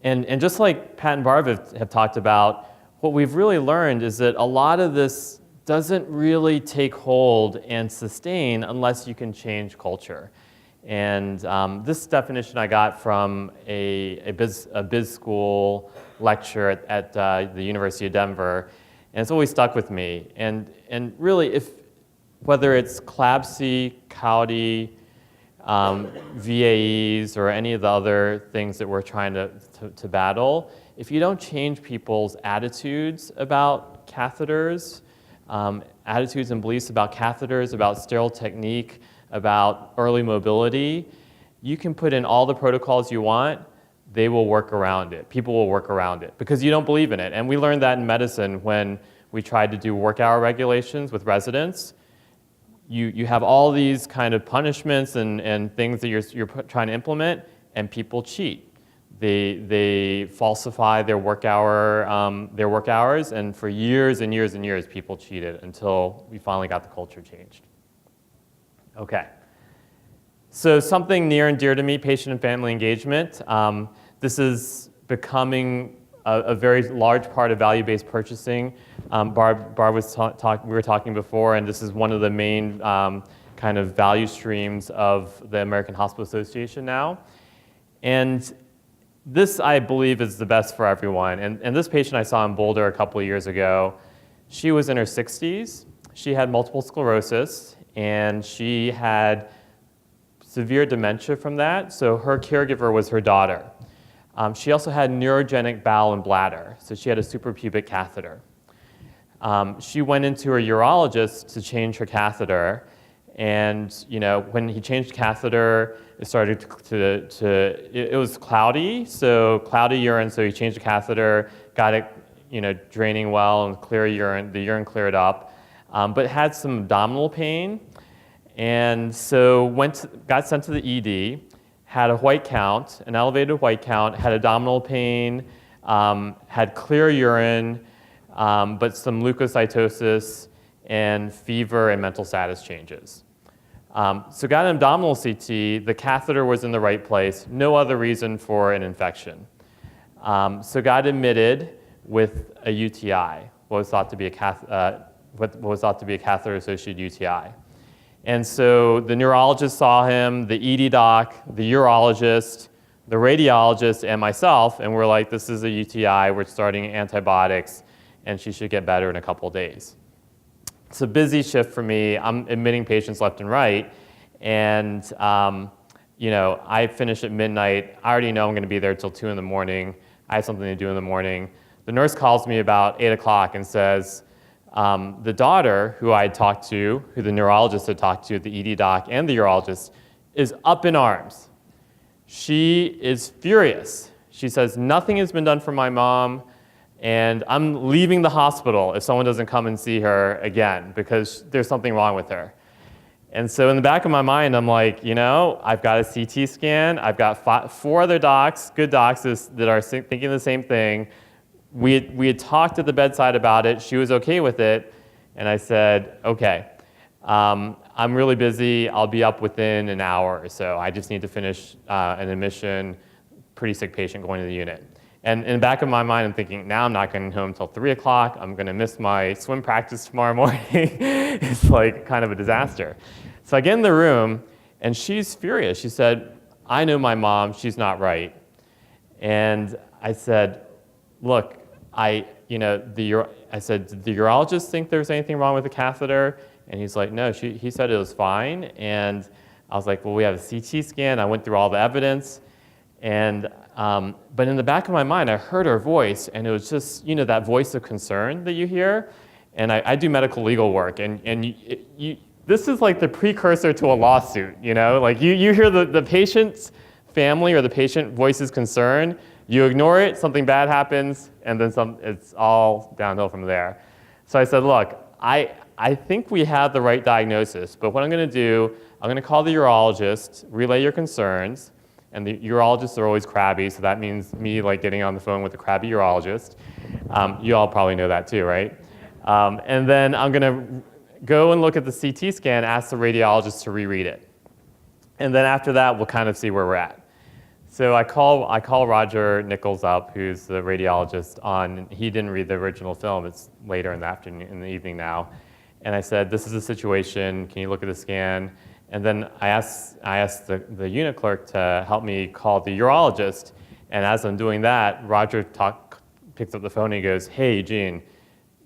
And just like Pat and Barb have talked about, what we've really learned is that a lot of this doesn't really take hold and sustain unless you can change culture. And this definition I got from a biz school lecture at the University of Denver, and it's always stuck with me. And really, whether it's CLABSI, CAUTI, VAEs, or any of the other things that we're trying to battle, if you don't change people's attitudes about catheters, attitudes and beliefs about catheters, about sterile technique, about early mobility, you can put in all the protocols you want, they will work around it. People will work around it because you don't believe in it. And we learned that in medicine when we tried to do work hour regulations with residents. You have all these kind of punishments and things that you're trying to implement, and people cheat. They falsify their work hours, and for years and years and years, people cheated until we finally got the culture changed. Okay. So something near and dear to me, patient and family engagement. This is becoming a very large part of value-based purchasing. Barb was we were talking before, and this is one of the main kind of value streams of the American Hospital Association now. And this, I believe, is the best for everyone. And this patient I saw in Boulder a couple of years ago, she was in her 60s. She had multiple sclerosis, and she had severe dementia from that. So her caregiver was her daughter. She also had neurogenic bowel and bladder, so she had a suprapubic catheter. She went into her urologist to change her catheter, and when he changed the catheter, it started it was cloudy, so cloudy urine. So he changed the catheter, got it draining well and clear urine. The urine cleared up, but had some abdominal pain, and so got sent to the ED. Had a white count, an elevated white count, had abdominal pain, had clear urine, but some leukocytosis and fever and mental status changes. So got an abdominal CT, the catheter was in the right place, no other reason for an infection. So got admitted with a UTI, what was thought to be a catheter-associated UTI. And so the neurologist saw him, the ED doc, the urologist, the radiologist, and myself, and we're like, this is a UTI, we're starting antibiotics, and she should get better in a couple of days. It's a busy shift for me. I'm admitting patients left and right, and I finish at midnight. I already know I'm going to be there till 2 in the morning. I have something to do in the morning. The nurse calls me about 8 o'clock and says, the daughter who I had talked to, who the neurologist had talked to, the ED doc and the urologist, is up in arms. She is furious. She says, nothing has been done for my mom, and I'm leaving the hospital if someone doesn't come and see her again because there's something wrong with her. And so in the back of my mind, I'm like, I've got a CT scan. I've got 4 other docs, good docs that are thinking the same thing. We had talked at the bedside about it. She was okay with it. And I said, okay, I'm really busy. I'll be up within an hour or so. I just need to finish an admission, pretty sick patient going to the unit. And in the back of my mind, I'm thinking, now I'm not getting home until 3 o'clock. I'm going to miss my swim practice tomorrow morning. It's like kind of a disaster. So I get in the room, and she's furious. She said, I know my mom. She's not right. And I said, look, I said, did the urologist think there was anything wrong with the catheter? And he's like, no, he said it was fine. And I was like, well, we have a CT scan. I went through all the evidence. And but in the back of my mind, I heard her voice, and it was just, that voice of concern that you hear. And I do medical legal work, and this is like the precursor to a lawsuit, Like you hear the patient's family or the patient voices concern, you ignore it, something bad happens, and then it's all downhill from there. So I said, look, I think we have the right diagnosis, but what I'm going to do, I'm going to call the urologist, relay your concerns, and the urologists are always crabby, so that means me getting on the phone with a crabby urologist. You all probably know that too, right? And then I'm going to go and look at the CT scan, ask the radiologist to reread it. And then after that, we'll kind of see where we're at. So I call Roger Nichols up, who's the radiologist he didn't read the original film, it's later in the evening now. And I said, this is the situation, can you look at the scan? And then I asked the unit clerk to help me call the urologist. And as I'm doing that, Roger picks up the phone and he goes, hey, Eugene,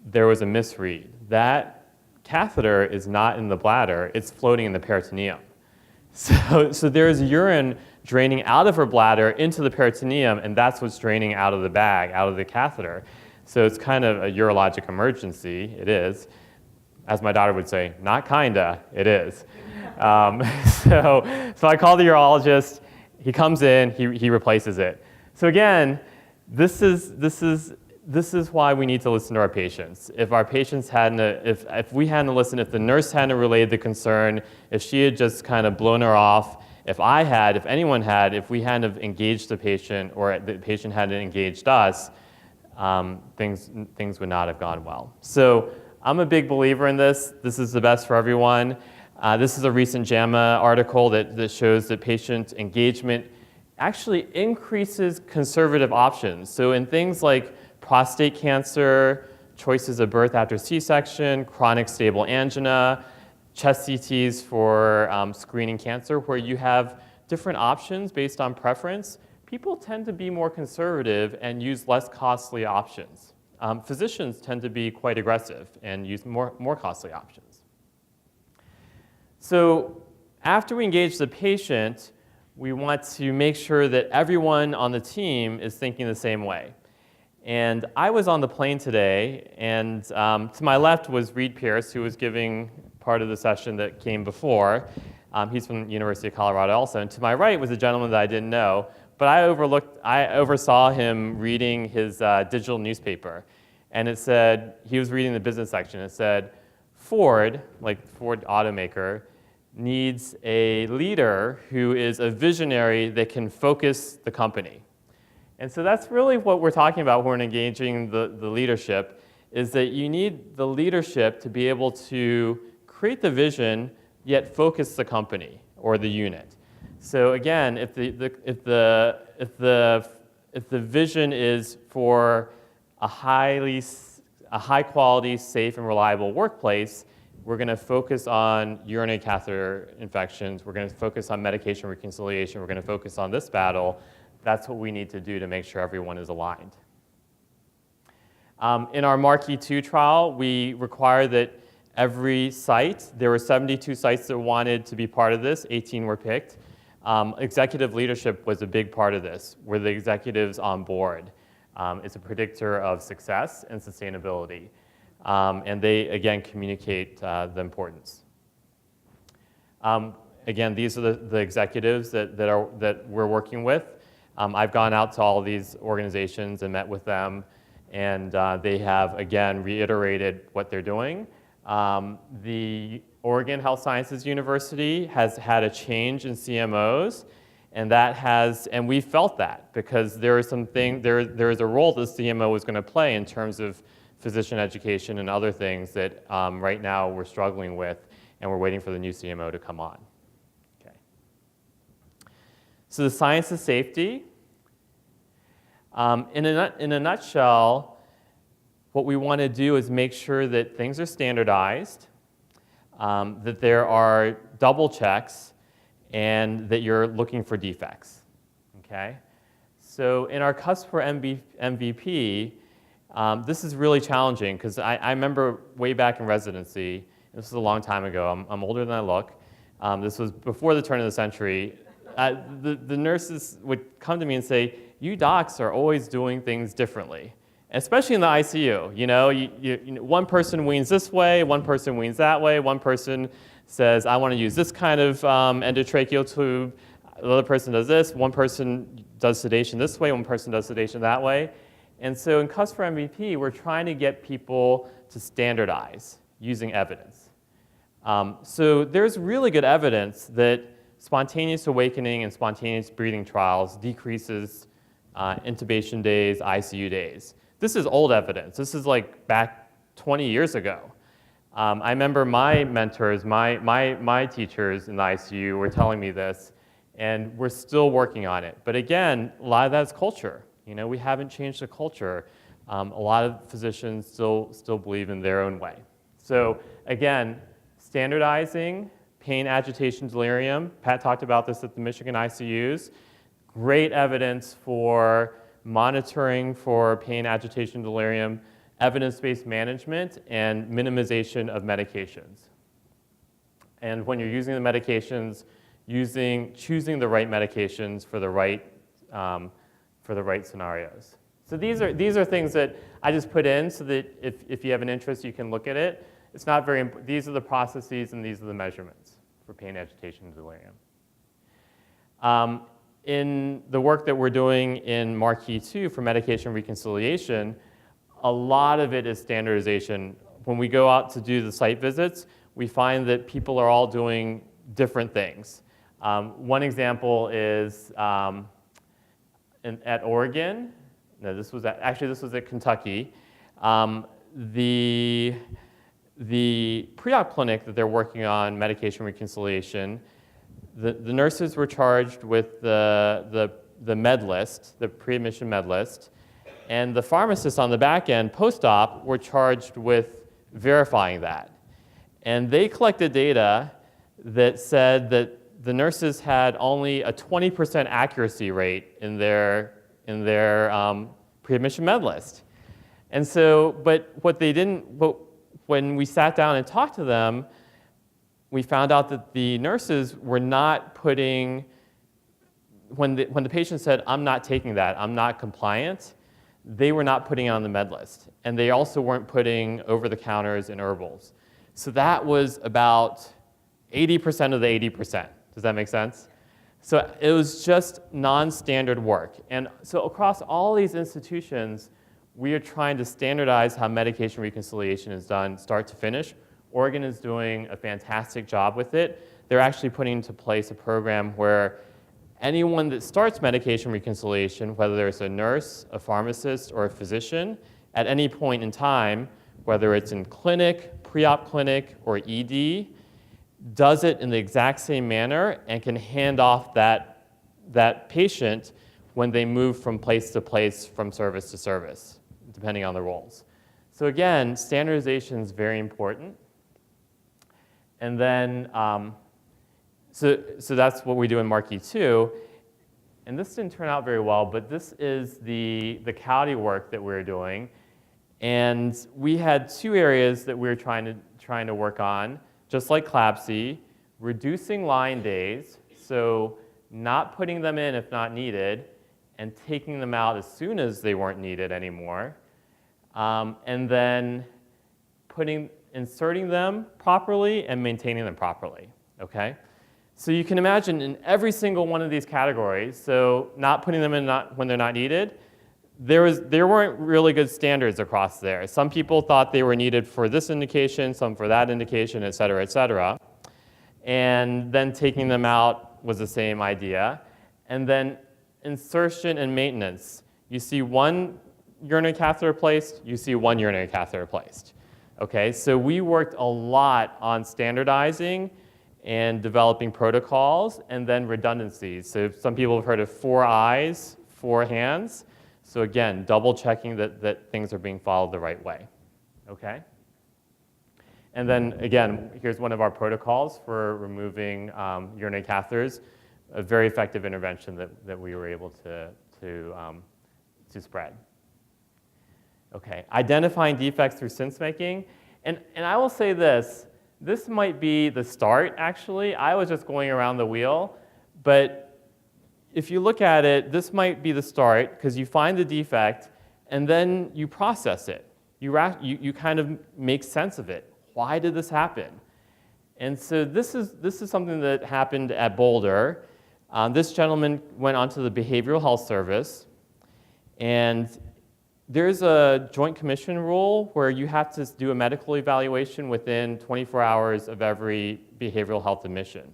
there was a misread. That catheter is not in the bladder, it's floating in the peritoneum. So there's urine draining out of her bladder into the peritoneum, and that's what's draining out of the bag, out of the catheter. So it's kind of a urologic emergency, it is. As my daughter would say, not kinda, it is. So I call the urologist, he comes in, he replaces it. So again, this is why we need to listen to our patients. If our patients if we hadn't listened, if the nurse hadn't relayed the concern, if she had just kind of blown her off, if anyone had, if we hadn't have engaged the patient or the patient hadn't engaged us, things would not have gone well. So I'm a big believer in this. This is the best for everyone. This is a recent JAMA article that shows that patient engagement actually increases conservative options. So in things like prostate cancer, choices of birth after C-section, chronic stable angina, chest CTs for screening cancer, where you have different options based on preference, people tend to be more conservative and use less costly options. Physicians tend to be quite aggressive and use more costly options. So after we engage the patient, we want to make sure that everyone on the team is thinking the same way. And I was on the plane today, and to my left was Reed Pierce, who was giving part of the session that came before. He's from the University of Colorado also. And to my right was a gentleman that I didn't know, but I oversaw him reading his digital newspaper. And it said, he was reading the business section. It said, Ford, like Ford automaker, needs a leader who is a visionary that can focus the company. And so that's really what we're talking about when we're engaging the leadership, is that you need the leadership to be able to create the vision, yet focus the company or the unit. So again, if the vision is for a high quality, safe, and reliable workplace, we're going to focus on urinary catheter infections. We're going to focus on medication reconciliation. We're going to focus on this battle. That's what we need to do to make sure everyone is aligned. In our Marquee 2 trial, we require that every site, there were 72 sites that wanted to be part of this, 18 were picked. Executive leadership was a big part of this. Were the executives on board? It's a predictor of success and sustainability. And they, again, communicate the importance. Again, these are the executives that we're working with. I've gone out to all these organizations and met with them, and they have, again, reiterated what they're doing. The Oregon Health Sciences University has had a change in CMOs, and we felt that because there is a role that the CMO is going to play in terms of physician education and other things that right now we're struggling with, and we're waiting for the new CMO to come on. Okay. So the science of safety. In a nutshell, what we want to do is make sure that things are standardized, that there are double checks, and that you're looking for defects. Okay? So in our customer MVP, this is really challenging because I remember way back in residency, this was a long time ago, I'm older than I look, this was before the turn of the century, the nurses would come to me and say, you docs are always doing things differently, especially in the ICU. You know, one person weans this way, one person weans that way, one person says, I want to use this kind of endotracheal tube, the other person does this, one person does sedation this way, one person does sedation that way. And so in customer MVP, we're trying to get people to standardize using evidence. So there's really good evidence that spontaneous awakening and spontaneous breathing trials decreases intubation days, ICU days. This is old evidence. This is like back 20 years ago. I remember my mentors, my teachers in the ICU were telling me this, and we're still working on it. But again, a lot of that is culture. You know, we haven't changed the culture. A lot of physicians still believe in their own way. So again, standardizing, pain, agitation, delirium. Pat talked about this at the Michigan ICUs. Great evidence for monitoring for pain, agitation, delirium, evidence-based management, and minimization of medications. And when you're using the medications, choosing the right medications for the right scenarios. So these are things that I just put in so that if you have an interest, you can look at it. It's not very. These are the processes and these are the measurements for pain, agitation, and delirium. In the work that we're doing in Marquee 2 for medication reconciliation, a lot of it is standardization. When we go out to do the site visits, we find that people are all doing different things. One example is at Oregon. No, this was at Kentucky. The pre-op clinic that they're working on medication reconciliation, the nurses were charged with the the med list, the pre-admission med list, and the pharmacists on the back end, post-op, were charged with verifying that. And they collected data that said that the nurses had only a 20% accuracy rate in their pre-admission med list. And so, but what they didn't, but when we sat down and talked to them, we found out that the nurses were not putting, when the patient said, I'm not taking that, I'm not compliant, they were not putting it on the med list. And they also weren't putting over-the-counters and herbals. So that was about 80% of the 80%. Does that make sense? So it was just non-standard work. And so across all these institutions, we are trying to standardize how medication reconciliation is done start to finish. Oregon is doing a fantastic job with it. They're actually putting into place a program where anyone that starts medication reconciliation, whether it's a nurse, a pharmacist, or a physician, at any point in time, whether it's in clinic, pre-op clinic, or ED, does it in the exact same manner and can hand off that patient when they move from place to place, from service to service, depending on the roles. So again, standardization is very important. And then, so that's what we do in Marquee 2. And this didn't turn out very well, but this is the county work that we're doing. And we had two areas that we were trying to work on, just like CLABSI, reducing line days, so not putting them in if not needed, and taking them out as soon as they weren't needed anymore, and then inserting them properly and maintaining them properly, okay? So you can imagine in every single one of these categories, so not putting them in when they're not needed, there weren't really good standards across there. Some people thought they were needed for this indication, some for that indication, et cetera, et cetera. And then taking them out was the same idea. And then insertion and maintenance. You see one urinary catheter placed, you see one urinary catheter placed. Okay, so we worked a lot on standardizing and developing protocols, and then redundancies. So some people have heard of 4 eyes, 4 hands. So again, double checking that things are being followed the right way, okay? And then again, here's one of our protocols for removing urinary catheters, a very effective intervention that we were able to spread. Okay, identifying defects through sense making. And I will say this might be the start, actually. I was just going around the wheel, but if you look at it, this might be the start, because you find the defect, and then you process it. You kind of make sense of it. Why did this happen? And so this is something that happened at Boulder. This gentleman went onto the Behavioral Health Service, and there's a Joint Commission rule where you have to do a medical evaluation within 24 hours of every behavioral health admission.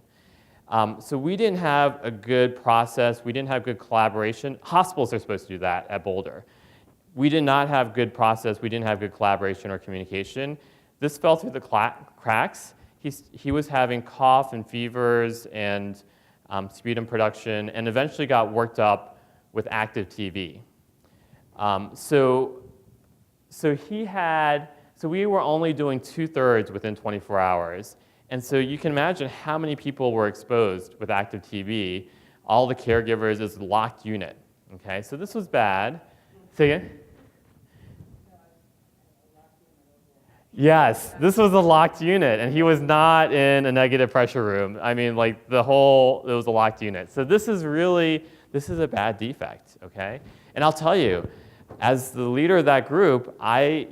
So we didn't have a good process. We didn't have good collaboration. Hospitals are supposed to do that at Boulder. We did not have good process. We didn't have good collaboration or communication. This fell through the cracks. He was having cough and fevers and sputum production, and eventually got worked up with active TB. So we were only doing 2/3 within 24 hours. And so you can imagine how many people were exposed with active TB. All the caregivers is a locked unit, okay? So this was bad. Say again? Yes, this was a locked unit, and he was not in a negative pressure room. I mean, like it was a locked unit. So this is a bad defect, okay? And I'll tell you, as the leader of that group, I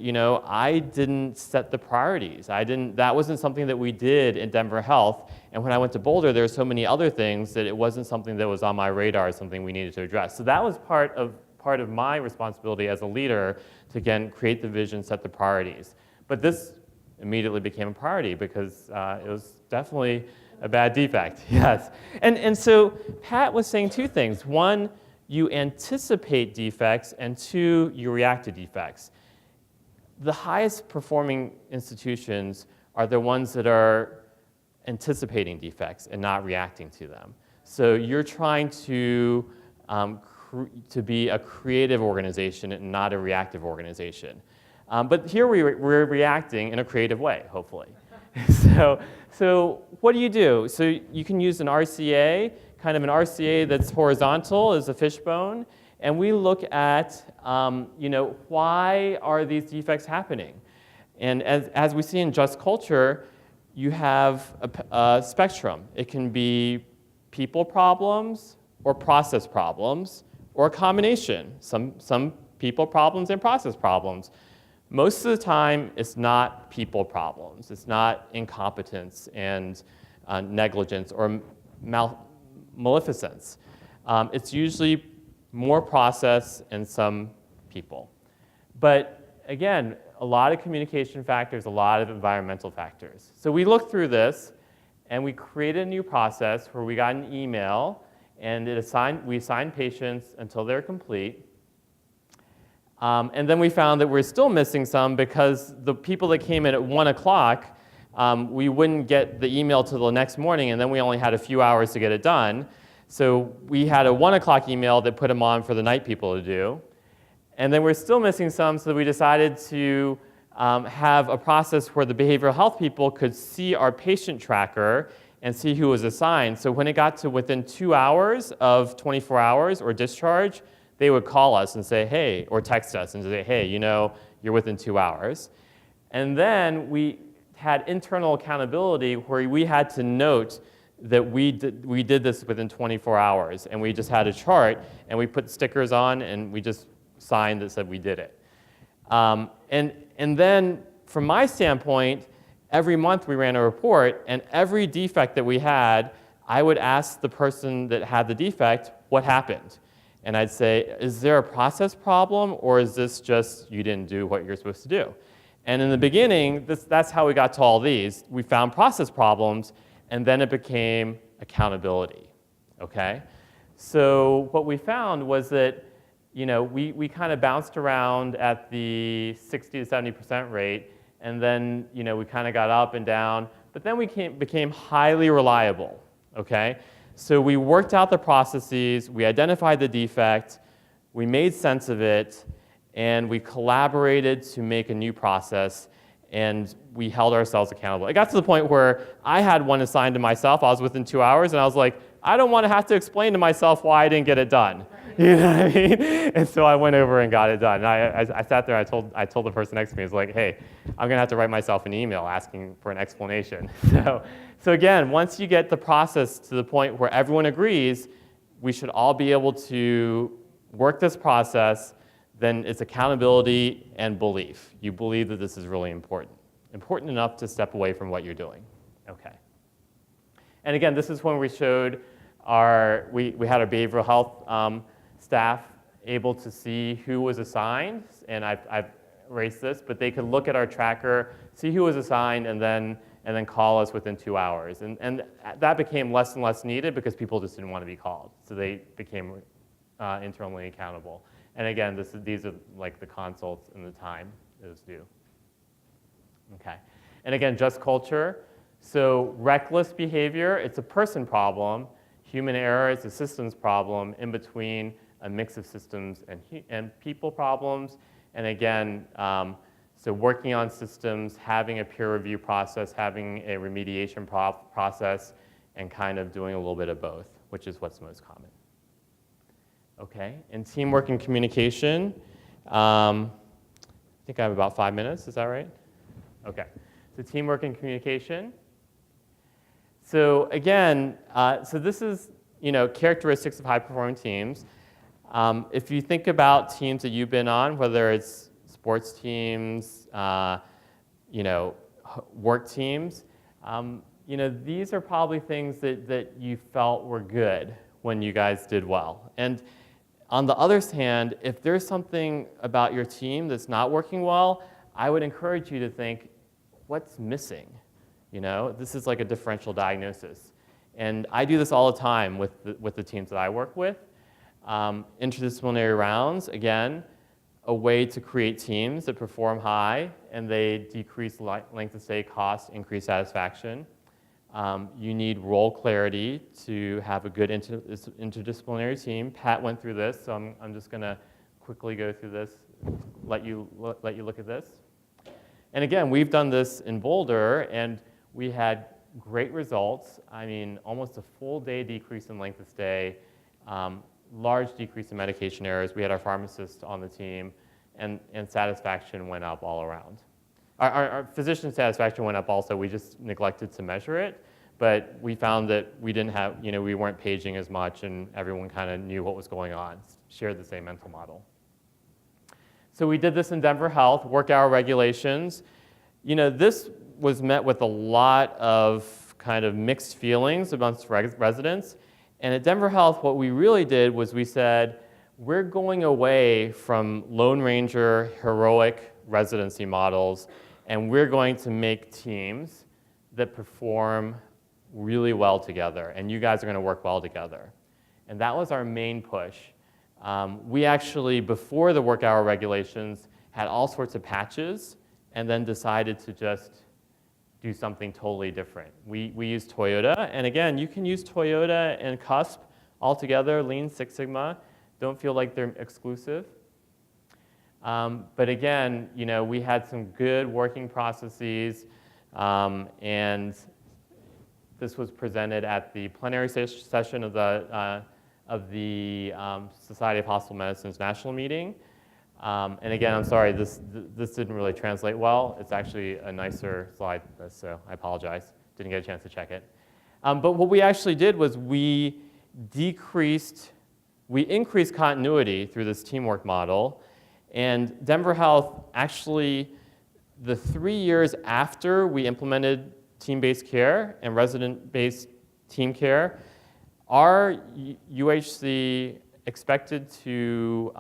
didn't set the priorities. That wasn't something that we did in Denver Health. And when I went to Boulder, there were so many other things that it wasn't something that was on my radar, something we needed to address. So that was part of my responsibility as a leader to, again, create the vision, set the priorities. But this immediately became a priority because it was definitely a bad defect, yes. And so Pat was saying 2 things. One, you anticipate defects, and 2, you react to defects. The highest performing institutions are the ones that are anticipating defects and not reacting to them. So you're trying to to be a creative organization and not a reactive organization. But here we're reacting in a creative way, hopefully. So what do? So you can use an RCA, kind of an RCA that's horizontal as a fishbone, and we look at, why are these defects happening? And as we see in Just Culture, you have a spectrum. It can be people problems or process problems or a combination, some people problems and process problems. Most of the time, it's not people problems. It's not incompetence and negligence or maleficence. It's usually more process and some people. But again, a lot of communication factors, a lot of environmental factors. So we looked through this, and we created a new process where we got an email, and we assigned patients until they're complete. And then we found that we're still missing some because the people that came in at 1 o'clock, we wouldn't get the email till the next morning, and then we only had a few hours to get it done. So we had a 1 o'clock email that put them on for the night people to do. And then we're still missing some, so we decided to have a process where the behavioral health people could see our patient tracker and see who was assigned. So when it got to within 2 hours of 24 hours or discharge, they would call us and say, hey, or text us and say, hey, you're within 2 hours. And then we had internal accountability where we had to note that we did this within 24 hours. And we just had a chart, and we put stickers on, and we just signed that said we did it. And then from my standpoint, every month we ran a report, and every defect that we had, I would ask the person that had the defect, what happened? And I'd say, is there a process problem, or is this just you didn't do what you're supposed to do? And in the beginning, that's how we got to all these. We found process problems, and then it became accountability, okay? So what we found was that we kind of bounced around at the 60 to 70% rate, and then we kind of got up and down, but then we became highly reliable, okay? So we worked out the processes, we identified the defect, we made sense of it, and we collaborated to make a new process, and we held ourselves accountable. It got to the point where I had one assigned to myself. I was within 2 hours, and I was like, I don't want to have to explain to myself why I didn't get it done. You know what I mean? And so I went over and got it done. And I sat there, I told the person next to me, I was like, hey, I'm gonna have to write myself an email asking for an explanation. So again, once you get the process to the point where everyone agrees, we should all be able to work this process, then it's accountability and belief. You believe that this is really important. Important enough to step away from what you're doing. Okay. And again, this is when we showed we had our behavioral health staff able to see who was assigned, and I've erased this, but they could look at our tracker, see who was assigned, and then call us within 2 hours. And that became less and less needed because people just didn't want to be called. So they became internally accountable. And again, these are like the consults and the time it was due. Okay. And again, Just Culture. So reckless behavior, it's a person problem. Human error is a systems problem. In between, a mix of systems and people problems. And again, so working on systems, having a peer review process, having a remediation process, and kind of doing a little bit of both, which is what's most common. Okay, and teamwork and communication. I think I have about 5 minutes, is that right? Okay, so teamwork and communication. So again, so this is characteristics of high-performing teams. If you think about teams that you've been on, whether it's sports teams, work teams, these are probably things that you felt were good when you guys did well. And on the other hand, if there's something about your team that's not working well, I would encourage you to think, what's missing? This is like a differential diagnosis. And I do this all the time with the teams that I work with. Interdisciplinary rounds, again, a way to create teams that perform high and they decrease length of stay, cost, increase satisfaction. You need role clarity to have a good interdisciplinary team. Pat went through this, so I'm just going to quickly go through this, let you look at this. And again, we've done this in Boulder, and we had great results. I mean, almost a full day decrease in length of stay, large decrease in medication errors. We had our pharmacist on the team, and satisfaction went up all around. Our physician satisfaction went up also. We just neglected to measure it, but we found that we didn't have, we weren't paging as much, and everyone kind of knew what was going on, shared the same mental model. So we did this in Denver Health, work hour regulations. This was met with a lot of kind of mixed feelings amongst residents. And at Denver Health, what we really did was we said, we're going away from Lone Ranger heroic residency models, and we're going to make teams that perform really well together, and you guys are going to work well together. And that was our main push. We actually, before the work hour regulations, had all sorts of patches, and then decided to just do something totally different. We used Toyota, and again, you can use Toyota and CUSP all together, Lean Six Sigma. Don't feel like they're exclusive. But again, we had some good working processes, and this was presented at the plenary session of the Society of Hospital Medicine's national meeting. And again, I'm sorry, this didn't really translate well. It's actually a nicer slide than this, so I apologize. Didn't get a chance to check it. But what we actually did was we increased continuity through this teamwork model. And Denver Health actually, the 3 years after we implemented team-based care and resident-based team care, our UHC adjusted to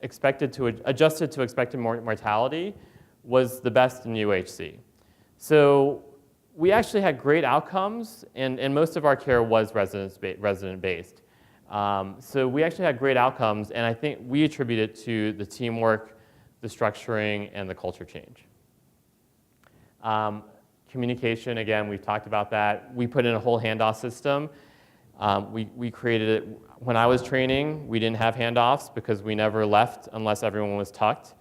expected mortality was the best in UHC. So we actually had great outcomes, and most of our care was resident-based. So we actually had great outcomes, and I think we attribute it to the teamwork, the structuring, and the culture change. Communication, again, we've talked about that. We put in a whole handoff system. We created it. When I was training, we didn't have handoffs because we never left unless everyone was tucked.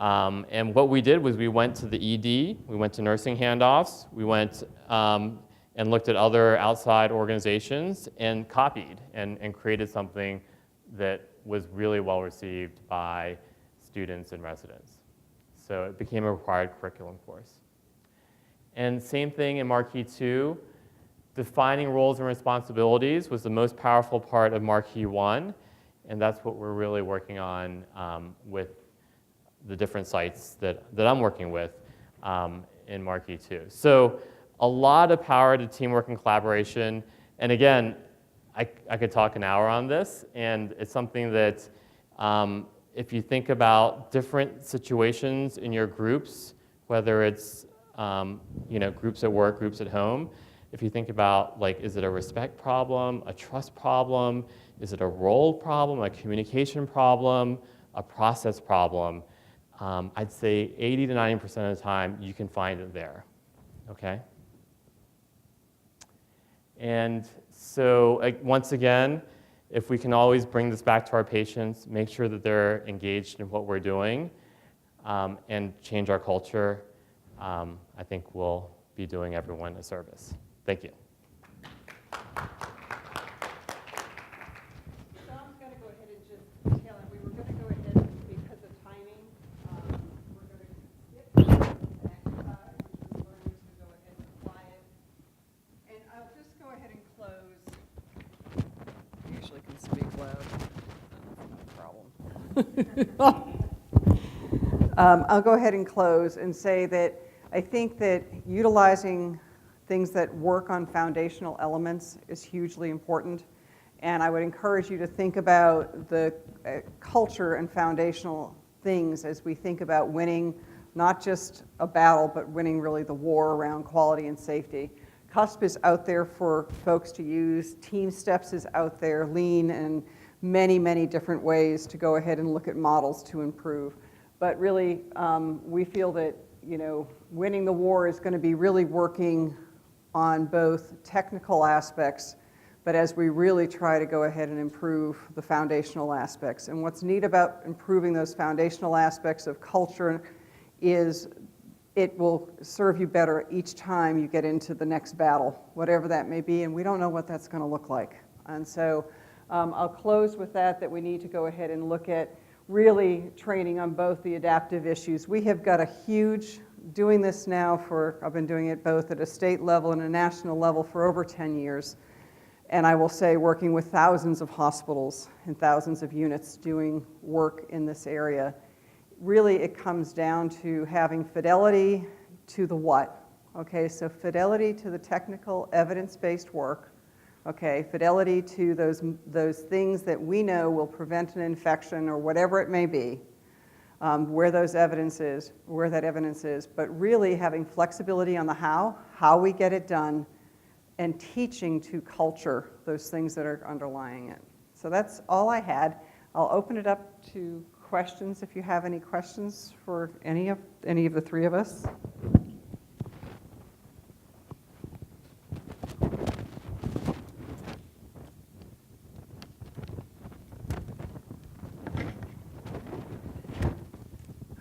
And what we did was we went to the ED, we went to nursing handoffs, we went and looked at other outside organizations and copied and created something that was really well received by students and residents. So it became a required curriculum course. And same thing in Marquee 2. Defining roles and responsibilities was the most powerful part of Marquee 1, and that's what we're really working on with the different sites that I'm working with in Marquee 2. So a lot of power to teamwork and collaboration. And again, I could talk an hour on this, and it's something that if you think about different situations in your groups, whether it's groups at work, groups at home, if you think about, like, is it a respect problem, a trust problem, is it a role problem, a communication problem, a process problem, I'd say 80 to 90% of the time you can find it there, okay? And so, once again, if we can always bring this back to our patients, make sure that they're engaged in what we're doing, and change our culture, I think we'll be doing everyone a service. Thank you. John's going to go ahead and just tail it. We were going to go ahead because of timing. We're going to skip an exercise, which is learners to go ahead and apply it. And I'll just go ahead and close. I usually can speak loud. That's not a problem. I'll go ahead and close and say that I think that utilizing things that work on foundational elements is hugely important. And I would encourage you to think about the culture and foundational things as we think about winning not just a battle, but winning really the war around quality and safety. CUSP is out there for folks to use. Team Steps is out there, Lean, and many, many different ways to go ahead and look at models to improve. But really, we feel that winning the war is going to be really working on both technical aspects, but as we really try to go ahead and improve the foundational aspects. And what's neat about improving those foundational aspects of culture is it will serve you better each time you get into the next battle, whatever that may be, and we don't know what that's going to look like. And so I'll close with that we need to go ahead and look at really training on both the adaptive issues. We have got a huge, doing this now I've been doing it both at a state level and a national level for over 10 years. And I will say working with thousands of hospitals and thousands of units doing work in this area. Really, it comes down to having fidelity to the what. Okay, so fidelity to the technical evidence-based work. Okay, fidelity to those things that we know will prevent an infection or whatever it may be, where that evidence is, but really having flexibility on the how we get it done, and teaching to culture those things that are underlying it. So that's all I had. I'll open it up to questions if you have any questions for any of the three of us.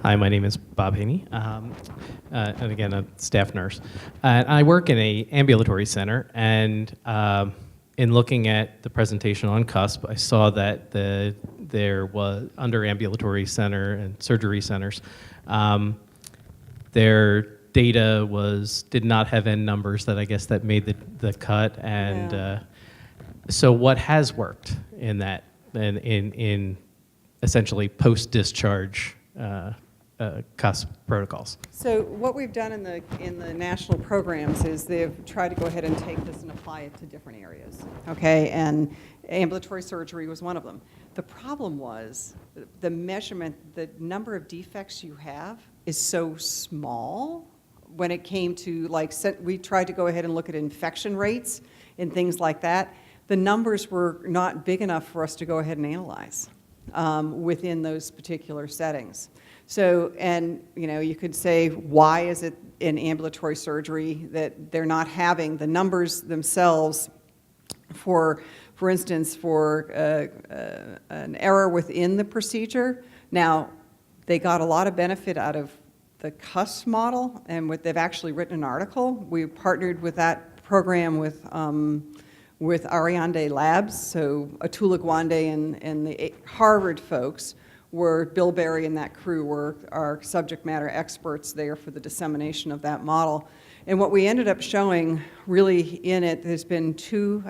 Hi, my name is Bob Haney, and again, a staff nurse. I work in an ambulatory center, and in looking at the presentation on CUSP, I saw that there was, under ambulatory center and surgery centers, their data did not have N numbers that I guess that made the cut, and Yeah. So what has worked in that, in essentially post-discharge CUSP protocols? So what we've done in the national programs is they've tried to go ahead and take this and apply it to different areas, okay? And ambulatory surgery was one of them. The problem was the measurement, the number of defects you have is so small when it came to, we tried to go ahead and look at infection rates and things like that. The numbers were not big enough for us to go ahead and analyze within those particular settings. So, and you could say, why is it in ambulatory surgery that they're not having the numbers themselves for instance, for an error within the procedure? Now, they got a lot of benefit out of the CUSP model, and they've actually written an article. We partnered with that program with Ariande Labs, so Atula Gwande and the Harvard folks Bill Berry and that crew were our subject matter experts there for the dissemination of that model. And what we ended up showing really in it, there's been two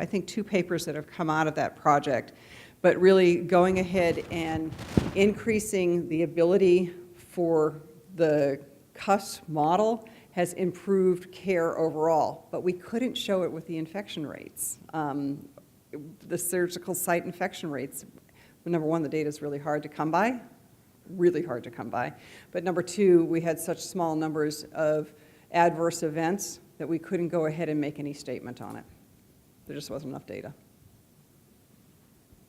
papers that have come out of that project, but really going ahead and increasing the ability for the CUSP model has improved care overall, but we couldn't show it with the infection rates, the surgical site infection rates. Number one, the data is really hard to come by. But number two, we had such small numbers of adverse events that we couldn't go ahead and make any statement on it. There just wasn't enough data.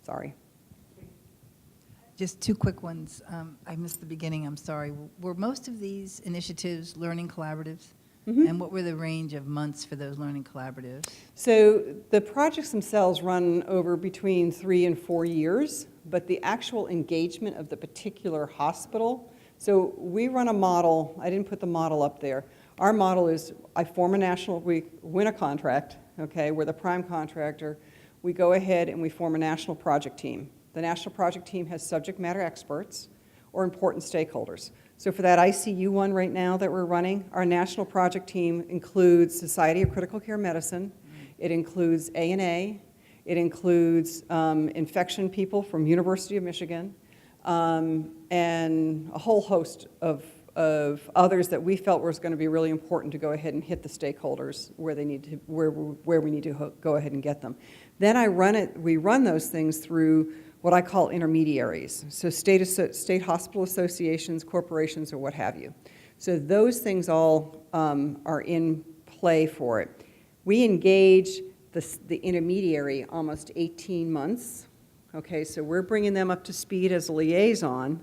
Sorry. Just two quick ones. I missed the beginning, I'm sorry. Were most of these initiatives learning collaboratives? Mm-hmm. And what were the range of months for those learning collaboratives? So the projects themselves run over between 3 and 4 years, but the actual engagement of the particular hospital, so we run a model, I didn't put the model up there. Our model is, we win a contract, okay, we're the prime contractor, we go ahead and we form a national project team. The national project team has subject matter experts or important stakeholders. So for that ICU one right now that we're running, our national project team includes Society of Critical Care Medicine, it includes ANA, it includes infection people from University of Michigan, and a whole host of others that we felt was going to be really important to go ahead and hit the stakeholders where they need to, where we need to go ahead and get them. Then we run those things through what I call intermediaries, so state hospital associations, corporations, or what have you. So those things all are in play for it. We engage the intermediary almost 18 months. Okay, so we're bringing them up to speed as a liaison,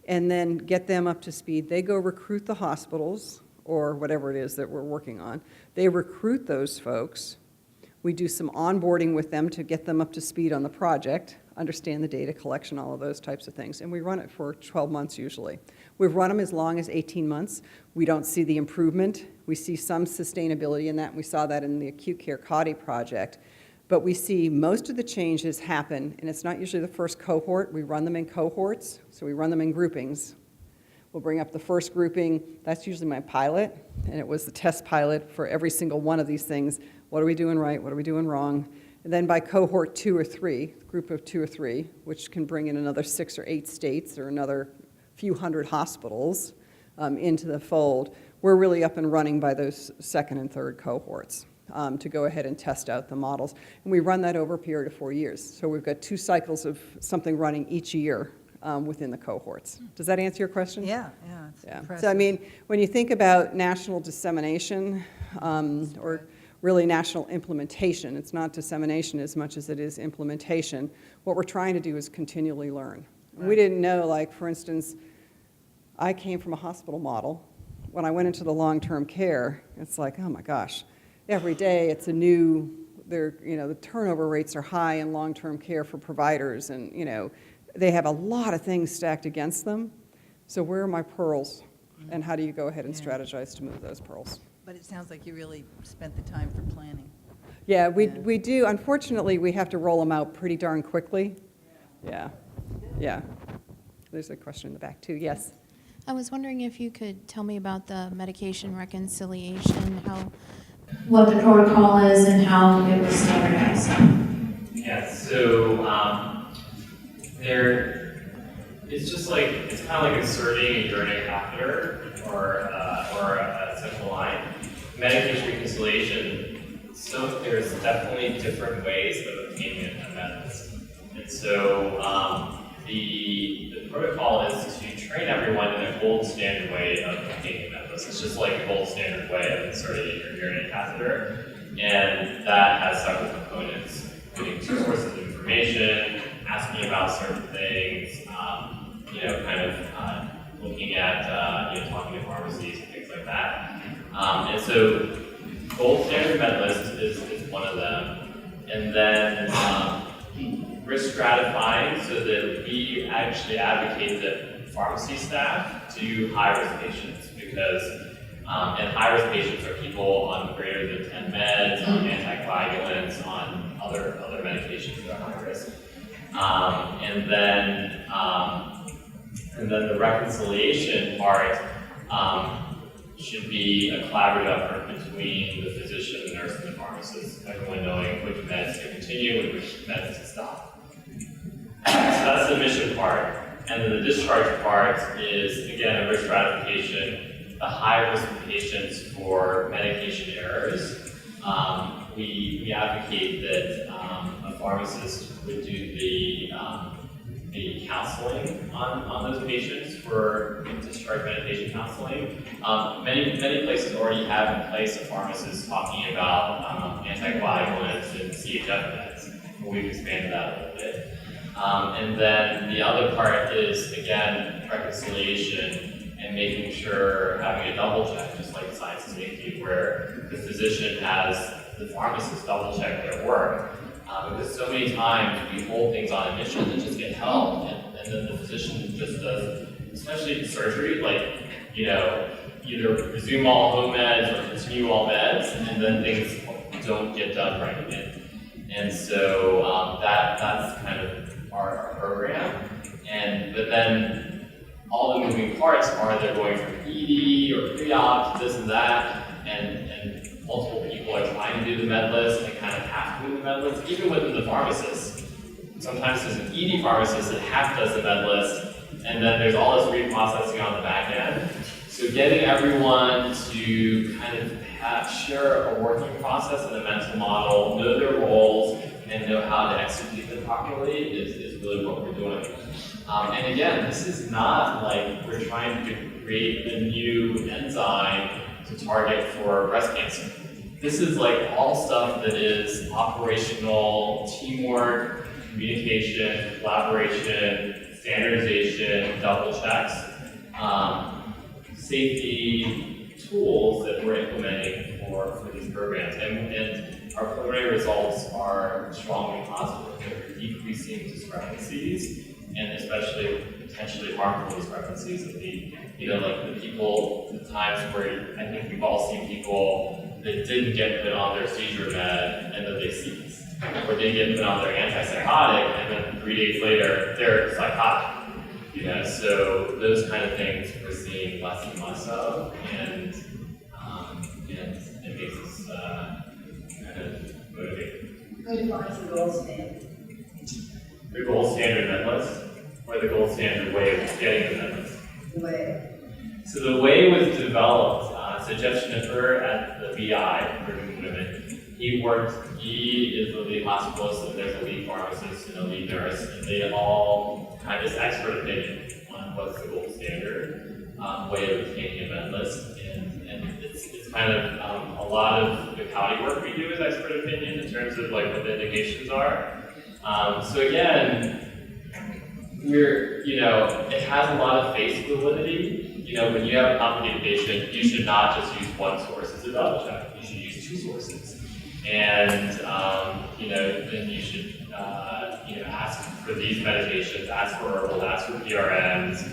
and then get them up to speed. They go recruit the hospitals, or whatever it is that we're working on. They recruit those folks. We do some onboarding with them to get them up to speed on the project, understand the data collection, all of those types of things. And we run it for 12 months usually. We've run them as long as 18 months. We don't see the improvement. We see some sustainability in that. And we saw that in the acute care CAUTI project. But we see most of the changes happen, and it's not usually the first cohort. We run them in cohorts, so we run them in groupings. We'll bring up the first grouping. That's usually my pilot, and it was the test pilot for every single one of these things. What are we doing right? What are we doing wrong? And then by cohort 2 or 3, group of 2 or 3, which can bring in another 6 or 8 states or another few hundred hospitals into the fold, we're really up and running by those second and third cohorts. To go ahead and test out the models. And we run that over a period of 4 years. So we've got 2 cycles of something running each year within the cohorts. Does that answer your question? Yeah, it's Yeah. impressive. So I mean, when you think about national dissemination or really national implementation, it's not dissemination as much as it is implementation. What we're trying to do is continually learn. And we didn't know, like, for instance, I came from a hospital model. When I went into the long-term care, it's like, oh my gosh, every day it's a new, the turnover rates are high in long-term care for providers, and they have a lot of things stacked against them. So where are my pearls, and how do you go ahead and strategize to move those pearls? But it sounds like you really spent the time for planning. Yeah, we do. Unfortunately, we have to roll them out pretty darn quickly. Yeah. There's a question in the back too. Yes. I was wondering if you could tell me about the medication reconciliation, what the protocol is and how it was standardized. Yeah, so it's just like, it's kind of like inserting a urinary catheter or a central line. Medication reconciliation, so there's definitely different ways of obtaining a medicine. And so the protocol is to train everyone in a gold standard way of obtaining medicine. It's just like a gold standard way of inserting your urinary catheter. And that has several components, including sources of information, asking about certain things, looking at, talking to pharmacies and things like that. And so gold standard med list is one of them. And then risk stratifying, so that we actually advocate that pharmacy staff do high-risk patients, because and high-risk patients are people on greater than 10 meds, on anticoagulants, on other medications that are high risk. And then the reconciliation part should be a collaborative effort between the physician, the nurse, and the pharmacist, everyone knowing which meds to continue and which meds to stop. So that's the mission part. And then the discharge part is, again, a risk stratification, the high-risk patients for medication errors. We advocate that a pharmacist would do the counseling on those patients for discharge medication counseling. Many places already have in place a pharmacist talking about anticoagulants and CHF meds. We've expanded that a little bit. And then the other part is, again, reconciliation and making sure, having a double check, just like science and safety, where the physician has the pharmacist double check their work. Because so many times we hold things on admission that just get held, and then the physician just does, especially in surgery, like, either resume all home meds or continue all meds, and then things don't get done right. And so that's kind of our program. But then all the moving parts are they're going from ED or pre-op to this and that, and multiple people are trying to do the med list and kind of have to do the med list, even within the pharmacist. Sometimes there's an ED pharmacist that half does the med list, and then there's all this reprocessing on the back end. So getting everyone to kind of share a working process and a mental model, know their roles, and know how to execute them properly is really what we're doing. And again, this is not like we're trying to create a new enzyme to target for breast cancer. This is like all stuff that is operational, teamwork, communication, collaboration, standardization, double checks, safety, tools that we're implementing for these programs. And our preliminary results are strongly positive. They're decreasing discrepancies, and especially potentially harmful discrepancies of the, like the times where I think we've all seen people that didn't get put on their seizure med and then they ceased, or they get put on their antipsychotic and then 3 days later they're psychotic. So those kind of things we're seeing less and less of, and it makes us kind of motivated. Who defines the gold standard? The gold standard med list, or the gold standard way of getting the med list? The way. So the way was developed, so Jeff Schnipper at the BI, Working Women, he is the lead hospitalist, and there's a lead pharmacist and a lead nurse, and they all have this expert opinion on what's the gold standard way of obtaining a med list. And it's kind of a lot of the county work we do is expert opinion in terms of like what the indications are. So again, it has a lot of face validity. When you have a complicated patient, you should not just use one source as a double check. You should use 2 sources. And, then you should, ask for these medications, ask for herbals, ask for PRMs,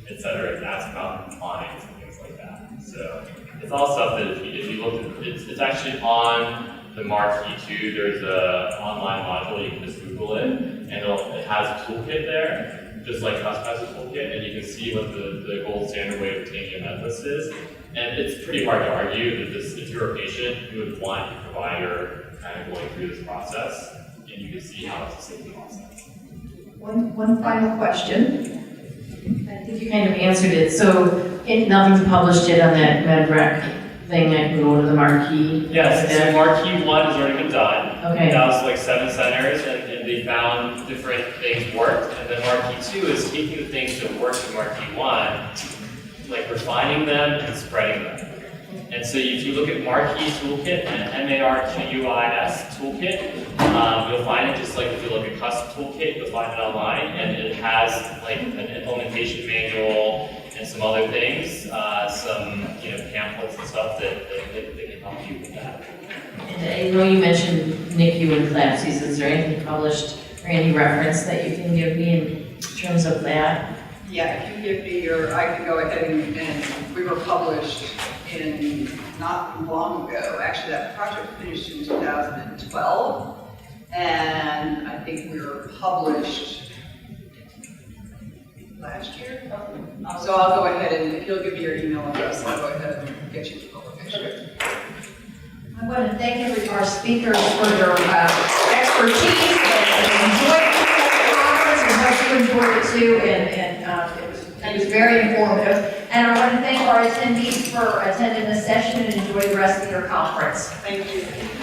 et cetera, ask about compliance and things like that. So it's all stuff that if you look at, it's actually on the Marquee too. There's a online module, you can just Google it, and it has a toolkit there, just like Cusp has a toolkit, and you can see what the gold standard way of obtaining a med list is. And it's pretty hard to argue that if you're a patient, you would want your provider kind of going through this process, and you can see how it's a safe process. One final question. I think you kind of answered it. So nothing's published yet on that MedRec thing. I can go to the Marquee. Yes, so Marquee 1 has already been done. Okay. That was like 7 centers, and they found different things worked. And then Marquee 2 is taking the things that worked in Marquee 1, like refining them and spreading them. And so if you look at Marquee Toolkit and MARQUIS Toolkit, you'll find it just like if you look at Cusp Toolkit, you'll find it online, and it has like an implementation manual and some other things, some pamphlets and stuff that can help you with that. And I know you mentioned NICU and CLAPSIs. Is there anything published or any reference that you can give me in terms of that? Yeah, if you give me I can go ahead and we were published not long ago. Actually, that project finished in 2012, and I think we were published last year. So I'll go ahead and if you'll give me your email address, I'll go ahead and get you the publication. I want to thank our speakers for their expertise and enjoyed the conference, and hope you enjoyed it too. And it was very informative. And I want to thank our attendees for attending this session and enjoy the rest of your conference. Thank you.